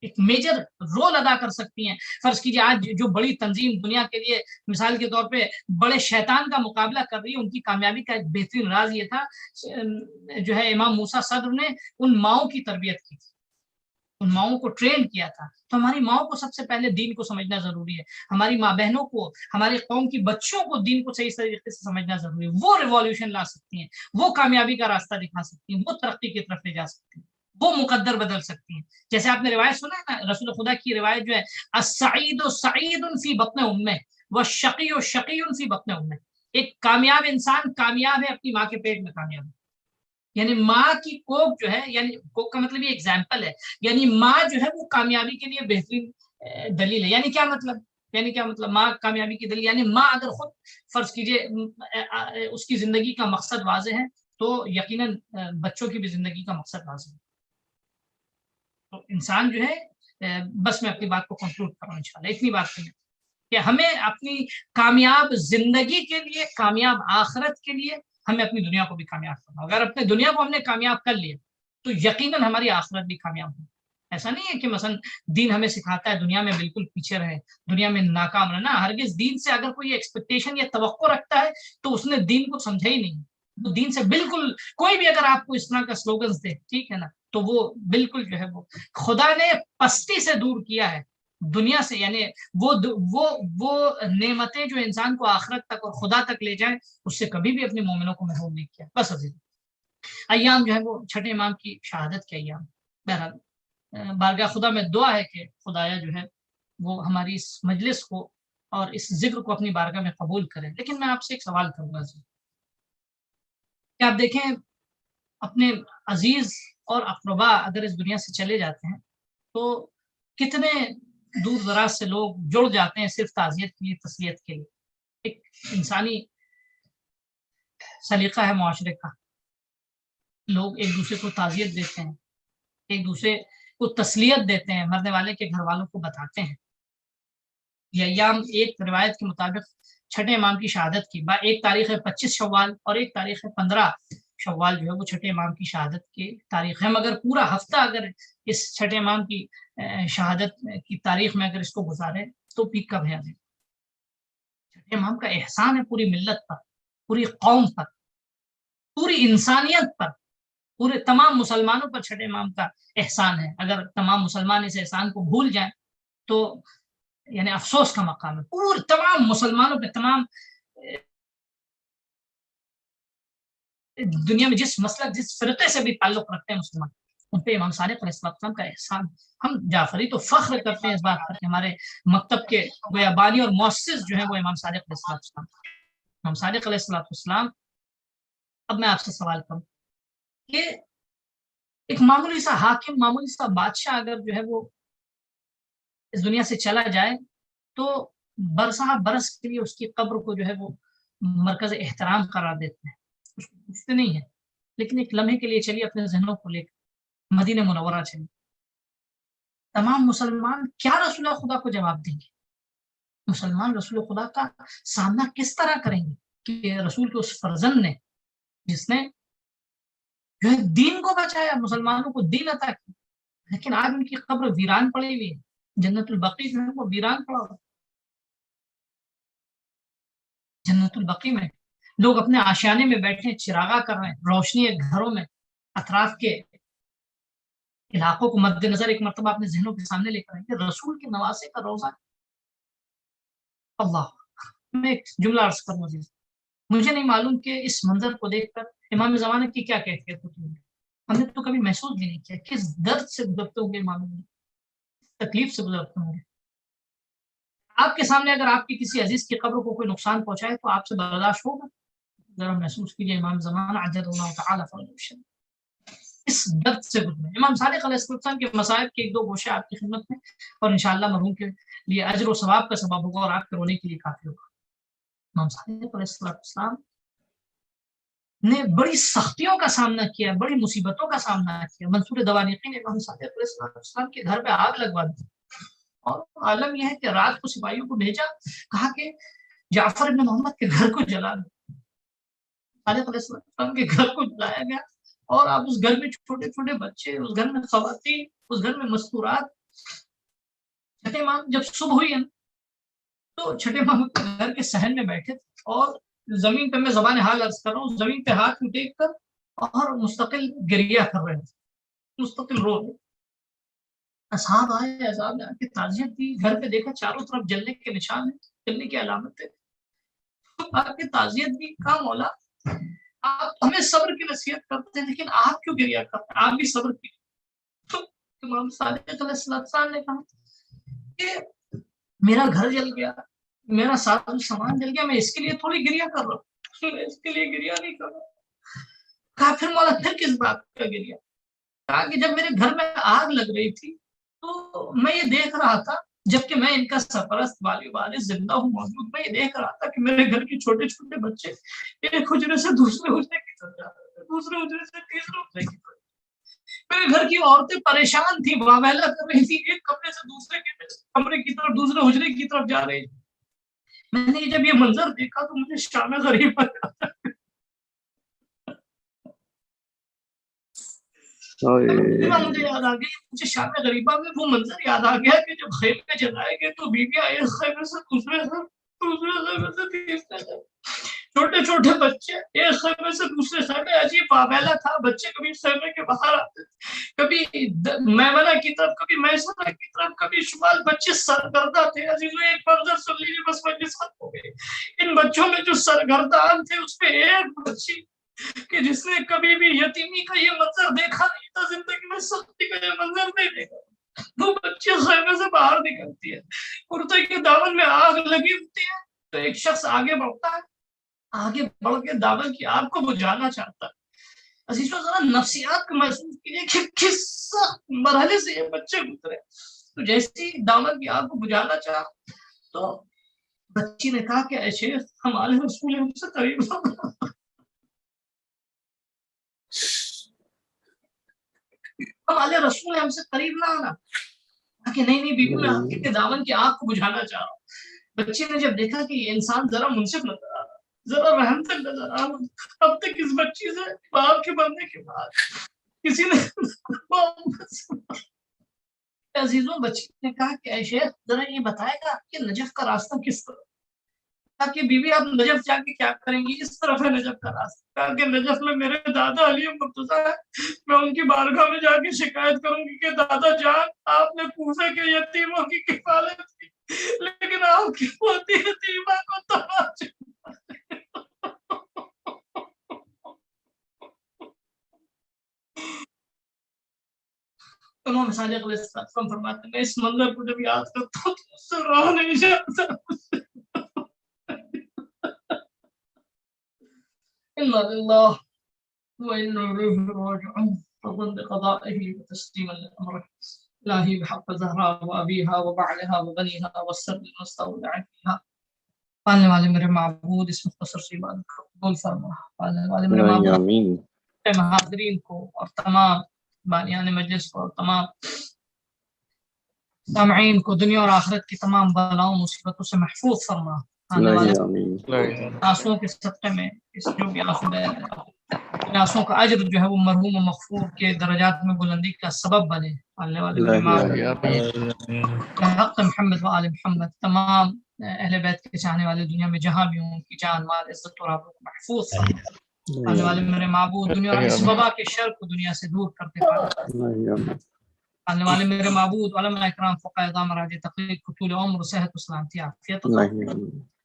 ایک میجر رول ادا کر سکتی ہیں. فرض کیجیے آج جو بڑی تنظیم دنیا کے لیے مثال کے طور پہ بڑے شیطان کا مقابلہ کر رہی ہے، ان کی کامیابی کا ایک بہترین راز یہ تھا جو ہے امام موسیٰ صدر نے ان ماؤں کی تربیت کی تھی، ان ماؤں کو ٹرین کیا تھا. تو ہماری ماؤں کو سب سے پہلے دین کو سمجھنا ضروری ہے، ہماری ماں بہنوں کو، ہماری قوم کی بچوں کو دین کو صحیح طریقے سے سمجھنا ضروری ہے. وہ ریولیوشن لا سکتی ہیں، وہ کامیابی کا راستہ دکھا سکتی ہیں، وہ ترقی کی طرف لے جا سکتی ہیں، وہ مقدر بدل سکتی ہیں. جیسے آپ نے روایت سنا ہے نا، رسول خدا کی روایت جو ہے السعید سعید فی بطن امہ والشقی شقی فی بطن امہ. ایک کامیاب انسان کامیاب ہے اپنی ماں کے پیٹ میں کامیاب ہے. یعنی ماں کی کوکھ جو ہے، یعنی کوکھ کا مطلب یہ ایگزامپل ہے، یعنی ماں جو ہے وہ کامیابی کے لیے بہترین دلیل ہے. یعنی کیا مطلب ماں کامیابی کی دلیل، یعنی ماں اگر خود فرض کیجئے اس کی زندگی کا مقصد واضح ہے تو یقیناً بچوں کی بھی زندگی کا مقصد لازم ہے. تو انسان جو ہے بس میں اپنی بات کو کنکلوڈ کر رہا ہوں انشاءاللہ اتنی بات کریں کہ ہمیں اپنی کامیاب زندگی کے لیے، کامیاب آخرت کے لیے ہمیں اپنی دنیا کو بھی کامیاب کرنا. اگر اپنے دنیا کو ہم نے کامیاب کر لیا تو یقیناً ہماری آخرت بھی کامیاب ہوگی. ایسا نہیں ہے کہ مثلا دین ہمیں سکھاتا ہے دنیا میں بالکل پیچھے رہے، دنیا میں ناکام رہنا. ہرگز دین سے اگر کوئی ایکسپیکٹیشن یا توقع رکھتا ہے تو اس نے دین کو سمجھا ہی نہیں. تو دین سے بالکل کوئی بھی اگر آپ کو اس طرح کا سلوگنز دے، ٹھیک ہے نا، تو وہ بالکل جو ہے وہ خدا نے پستی سے دور کیا ہے دنیا سے. یعنی وہ نعمتیں جو انسان کو آخرت تک اور خدا تک لے جائیں، اس سے کبھی بھی اپنے مومنوں کو محروم نہیں کیا. بس عزیز ایام جو ہے وہ چھٹے امام کی شہادت کے ایام. بہرحال بارگاہ خدا میں دعا ہے کہ خدایا جو ہے وہ ہماری اس مجلس کو اور اس ذکر کو اپنی بارگاہ میں قبول کرے. لیکن میں آپ سے ایک سوال کروں گا کہ آپ دیکھیں اپنے عزیز اور اقربا اگر اس دنیا سے چلے جاتے ہیں تو کتنے دور دراز سے لوگ جڑ جاتے ہیں صرف تعزیت کے لیے، تسلیت کے لیے. ایک انسانی سلیقہ ہے معاشرے کا، لوگ ایک دوسرے کو تعزیت دیتے ہیں، ایک دوسرے کو تسلیت دیتے ہیں، مرنے والے کے گھر والوں کو بتاتے ہیں. یہ ایام ایک روایت کے مطابق چھٹے امام کی شہادت کی ایک تاریخ ہے 25 شوال اور ایک تاریخ ہے 15 شوال جو ہے وہ چھٹے امام کی شہادت کی تاریخ ہے. مگر پورا ہفتہ اگر اس چھٹے امام کی شہادت کی تاریخ میں اگر اس کو گزارے تو پیک کب ہے. چھٹے امام کا احسان ہے پوری ملت پر، پوری قوم پر، پوری انسانیت پر، پورے تمام مسلمانوں پر چھٹے امام کا احسان ہے. اگر تمام مسلمان اس احسان کو بھول جائیں تو یعنی افسوس کا مقام ہے. پورے تمام مسلمانوں پہ، تمام دنیا میں جس مسلک جس فرقے سے بھی تعلق رکھتے ہیں مسلمان، ان پہ امام صادق علیہ السلام کا احسان. ہم جعفری تو فخر کرتے ہیں اس بات پر کہ ہمارے مکتب کے گویا بانی اور مؤسس جو ہیں وہ امام صادق علیہ السلام. امام صادق علیہ السلام. اب میں آپ سے سوال کروں کہ ایک معمولی سا حاکم، معمولی سا بادشاہ اگر جو ہے وہ اس دنیا سے چلا جائے تو برسہ برس کے لیے اس کی قبر کو جو ہے وہ مرکز احترام قرار دیتے ہیں، اس کو پوچھتے نہیں ہیں. لیکن ایک لمحے کے لیے چلیے اپنے ذہنوں کو لے کر مدینہ منورہ چلیے. تمام مسلمان کیا رسول خدا کو جواب دیں گے؟ مسلمان رسول خدا کا سامنا کس طرح کریں گے کہ رسول کے اس فرزند نے جس نے جو ہے دین کو بچایا، مسلمانوں کو دین عطا کیا، لیکن آج ان کی قبر ویران پڑی ہوئی ہے. جنت البقیع جو ہے وہ ویران پڑا ہوا. جنت البقیع میں لوگ اپنے آشیانے میں بیٹھے چراغا کر رہے ہیں، روشنی ہے گھروں میں، اطراف کے علاقوں کو مد نظر ایک مرتبہ اپنے ذہنوں کے سامنے لے کر آئیں کہ رسول کے نواسے کا روزہ. اللہ، میں ایک جملہ عرض کروں گا، مجھے نہیں معلوم کہ اس منظر کو دیکھ کر امام زمانہ کی کیا کیفیت ہوتی ہے. ہم نے تو کبھی محسوس بھی نہیں کیا کس درد سے گزرتے ہوں گے امام، تکلیف سے گزرتے ہوں گے. آپ کے سامنے اگر آپ کی کسی عزیز کی قبر کو کوئی نقصان پہنچائے تو آپ سے برداشت ہوگا؟ ذرا محسوس کیجیے امام زمانہ عجل اللہ تعالی فرجہ اس درد سے گزرے. امام صادق علیہ السلام کے مصائب کے ایک دو گوشے آپ کی خدمت میں، اور انشاءاللہ مرحوم کے لیے اجر و ثواب کا سبب ہوگا اور آپ کے رونے کے لیے کافی ہوگا. امام صادق علیہ السلام نے بڑی سختیوں کا سامنا کیا، بڑی مصیبتوں کا سامنا کیا. منصور دوانیقی نے امام صادق علیہ السلام کے گھر پہ آگ لگوا دی، اور عالم یہ ہے کہ رات کو سپاہیوں کو بھیجا، کہا کہ جعفر ابن محمد کے گھر کو جلا دو. صادق علیہ السلام کے گھر کو جلایا گیا، اور آپ اس گھر میں چھوٹے چھوٹے بچے، اس گھر میں خواتین، اس گھر میں مستورات. چھٹے امام جب صبح ہوئی ہے تو چھٹے امام گھر کے صحن میں بیٹھے اور زمین پہ، میں زبان حال عرض کر رہا ہوں، زمین پہ ہاتھ ٹیک کر اور مستقل گریہ کر رہے تھے، مستقل رو رہے. اصحاب آئے، اصحاب نے آ کے تعزیت دی. گھر پہ دیکھا چاروں طرف جلنے کے نشان ہیں، جلنے کی علامت ہے. آ کے تعزیت دی. کہا مولا آپ ہمیں صبر کی نصیحت کرتے ہیں لیکن آپ کیوں گریہ کرتے ہیں؟ آپ بھی صبر کیجیے. تو امام صادق علیہ السلام نے کہا کہ میرا گھر جل گیا، میرا سارا سامان جل گیا، میں اس کے لیے تھوڑی گریہ کر رہا ہوں، میں اس کے لیے گریہ نہیں کر رہا. کہا پھر مولا پھر کس بات کا گریہ؟ کہا کہ جب میرے گھر میں آگ لگ رہی تھی تو میں یہ دیکھ رہا تھا، جبکہ میں ان کا سرپرست والی وارث زندہ ہوں موجود، میں یہ دیکھ رہا تھا کہ میرے گھر کے چھوٹے چھوٹے بچے ایک حجرے سے دوسرے حجرے کی طرف جا رہے تھے. دوسرے حجرے سے تیسرے حجرے کی طرف. میرے گھر کی عورتیں پریشان تھی, واویلا کر رہی تھی, ایک کمرے سے دوسرے کمرے کی طرف, دوسرے حجرے کی طرف جا رہی تھی. میں نے جب یہ منظر دیکھا تو مجھے شام غریب مجھے یاد آ گئی, مجھے شام غریبہ میں وہ منظر یاد آ گیا کہ جب خیمے جلائے گئے تو بیویاں ایک خیمے سے دوسرے خیمے سے تیسرے, چھوٹے چھوٹے بچے ایک خیمے سے دوسرے خیمے. عجیب واویلا تھا, بچے کبھی خیمے کے باہر آتے, کبھی میمنہ کی طرف, کبھی میسرہ کی طرف, کبھی شمال. بچے سرگردہ تھے. عزیزو ایک منظر سن لیجیے, بس مجلس ختم ہو گئی. ان بچوں میں جو سرگردان تھے اس میں ایک بچی کہ جس نے کبھی بھی یتیمی کا یہ منظر دیکھا نہیں تھا, زندگی میں سختی کا یہ منظر نہیں دیکھا. وہ بچے خیمے سے باہر نکلتی ہے, کرتے کے دامن میں آگ لگی ہوتی ہے, تو ایک شخص آگے بڑھتا ہے, آگے بڑھ کے دامن کی آگ کو بجھانا چاہتا ہے. عزیزو ذرا نفسیات کو محسوس کیجیے کہ کس مرحلے سے یہ بچے گزرے. تو جیسے ہی دامن کی آگ کو بجھانا چاہا تو بچی نے کہا کہ اے شیخ ہمارے رسول ہم سے قریب ہمارے رسول ہم سے قریب نہ آنا. کہ نہیں بیوی میں آپ کے دامن کی آگ کو بجھانا چاہ رہا ہوں. بچے نے جب دیکھا کہ یہ انسان ذرا منصف نظر آ رہا, ذرا رحم تک نظر آ رہا, اب تک اس بچی سے باپ کے بننے کے بعد کسی نے عزیزوں بچی نے کہا کہ اے شیخ ذرا یہ بتائے گا کہ نجف کا راستہ کس طرف. کہا کہ بیوی آپ نجف جا کے کیا کریں گی, اس طرف ہے نجف کا راستہ. کہا کہ نجف میں میرے دادا علی مرتضیٰ ہے, میں ان کی بارگاہ میں جا کے شکایت کروں گی کہ دادا جان آپ نے کوفے کے یتیموں کی کفالت کی, لیکن آپ کی پوتی یتیمہ کو تباہ. امام صادق علیہ السلام فرماتے ہیں, اس منظر کو جب یاد کرتا ہوں تو اس سے رہا نہیں جاتا. انا للہ وانا الیہ راجعون. فضل بقضائه وتسليما لامره الہی بحق زہرا وابیها وبعلها وبنیها والسر المستودع فيها. پالنے والے میرے معبود اس مختصر سی بات کو قبول فرما. پالنے والے میرے معبود آمین. حاضرین کو اور تمام بانیان مجلس کو اور تمام سامعین کو دنیا اور آخرت کی تمام بلاؤں مصیبتوں سے محفوظ فرما. آنے والے آنسوؤں کے صدقے میں اس جو بھی آنسوؤں کا اجر جو ہے وہ مرحوم و مغفور کے درجات میں بلندی کا سبب بنے. آنے والے حق محمد و آل محمد تمام اہل بیت کے چاہنے والے دنیا میں جہاں بھی ہوں ان کی جان مال عزت اور آبرو کو محفوظ فرما. آنے والے میرے معبود دنیا اس وبا کے شر کو دنیا سے دور کرتے پائے. آنے والے میرے معبود علماء اکرام فقہ اعظام راج تقلید کو طول عمر و صحت و سلامتی عافیت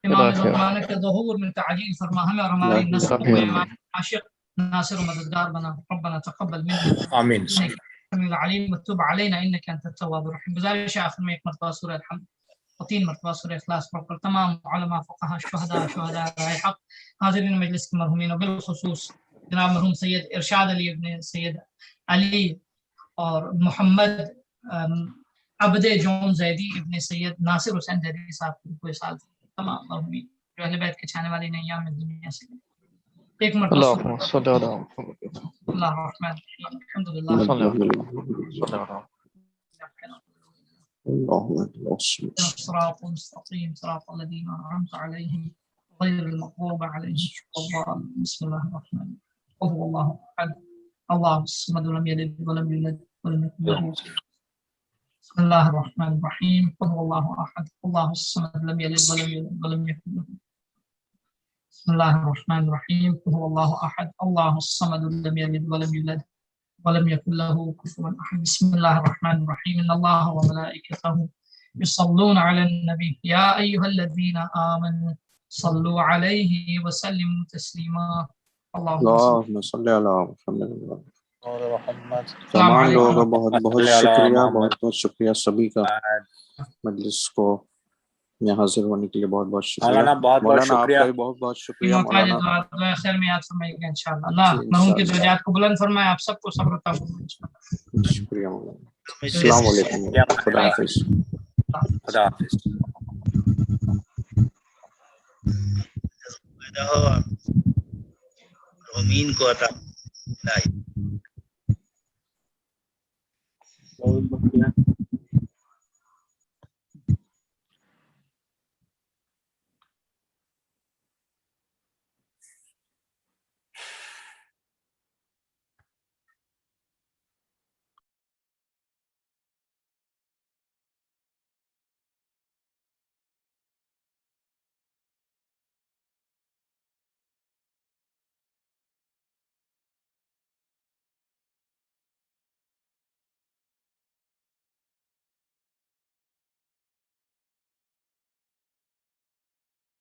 امام زمانہ کے ظہور میں تعجیل فرما. ہمیں اور ہماری نسل کو امام عاشق ناصر و مددگار بنا. ربنا تقبل منا آمین. العلیم وتب علینا انک انت التواب الرحیم. گزارش آخر میں ایک مرتبہ سورہ الحمد اور 3 مرتبہ سورہ اخلاص پڑھ کر تمام علماء فقہا شہداء رائے حق حاضرین مجلس کے مرحومین و بالخصوص جناب مرحوم سید ارشاد علی ابن سید علی اور محمد عبد جون زیدی ابن سید ناصر حسین زیدی صاحب کو سال تمام مرحومین جو اہل بیت کے چاہنے والی نیام میں دنیا سے ایک مرتبہ اللہ الرحمن الرحیم الحمدللہ الصراط المستقيم صراط الذين أنعمت عليهم غير المغضوب عليهم ولا الضالين. بسم الله الرحمن الرحيم. قل هو الله أحد الله الصمد لم يلد ولم يولد ولم يكن له كفوا أحد. بسم الله الرحمن الرحيم. قل هو الله أحد الله الصمد لم يلد ولم يولد ولم يكن له. بسم الله الرحمن الرحيم. قل هو الله أحد الله الصمد لم يلد ولم يولد ولم يكن له كفوا أحد. بسم الله الرحمن الرحيم. إن الله وملائكته يصلون على النبي يا أيها الذين آمنوا صلوا عليه وسلموا تسليما. اللهم صل على محمد. تمام لوگوں کا بہت بہت شکریہ, بہت بہت شکریہ سبھی کا مجلس کو یہاں حاضر ہونے کے لیے بہت بہت شکریہ. مولانا آپ کا بھی بہت بہت شکریہ. مولانا خیر میں یاد فرمائے گا انشاءاللہ. اللہ مرحوم کی درجات کو بلند فرمائے. آپ سب کو صبر عطا فرمائے. شکریہ مولانا. السلام علیکم. خدا حافظ. خدا حافظ. امین کو عطا بہت بڑھیا.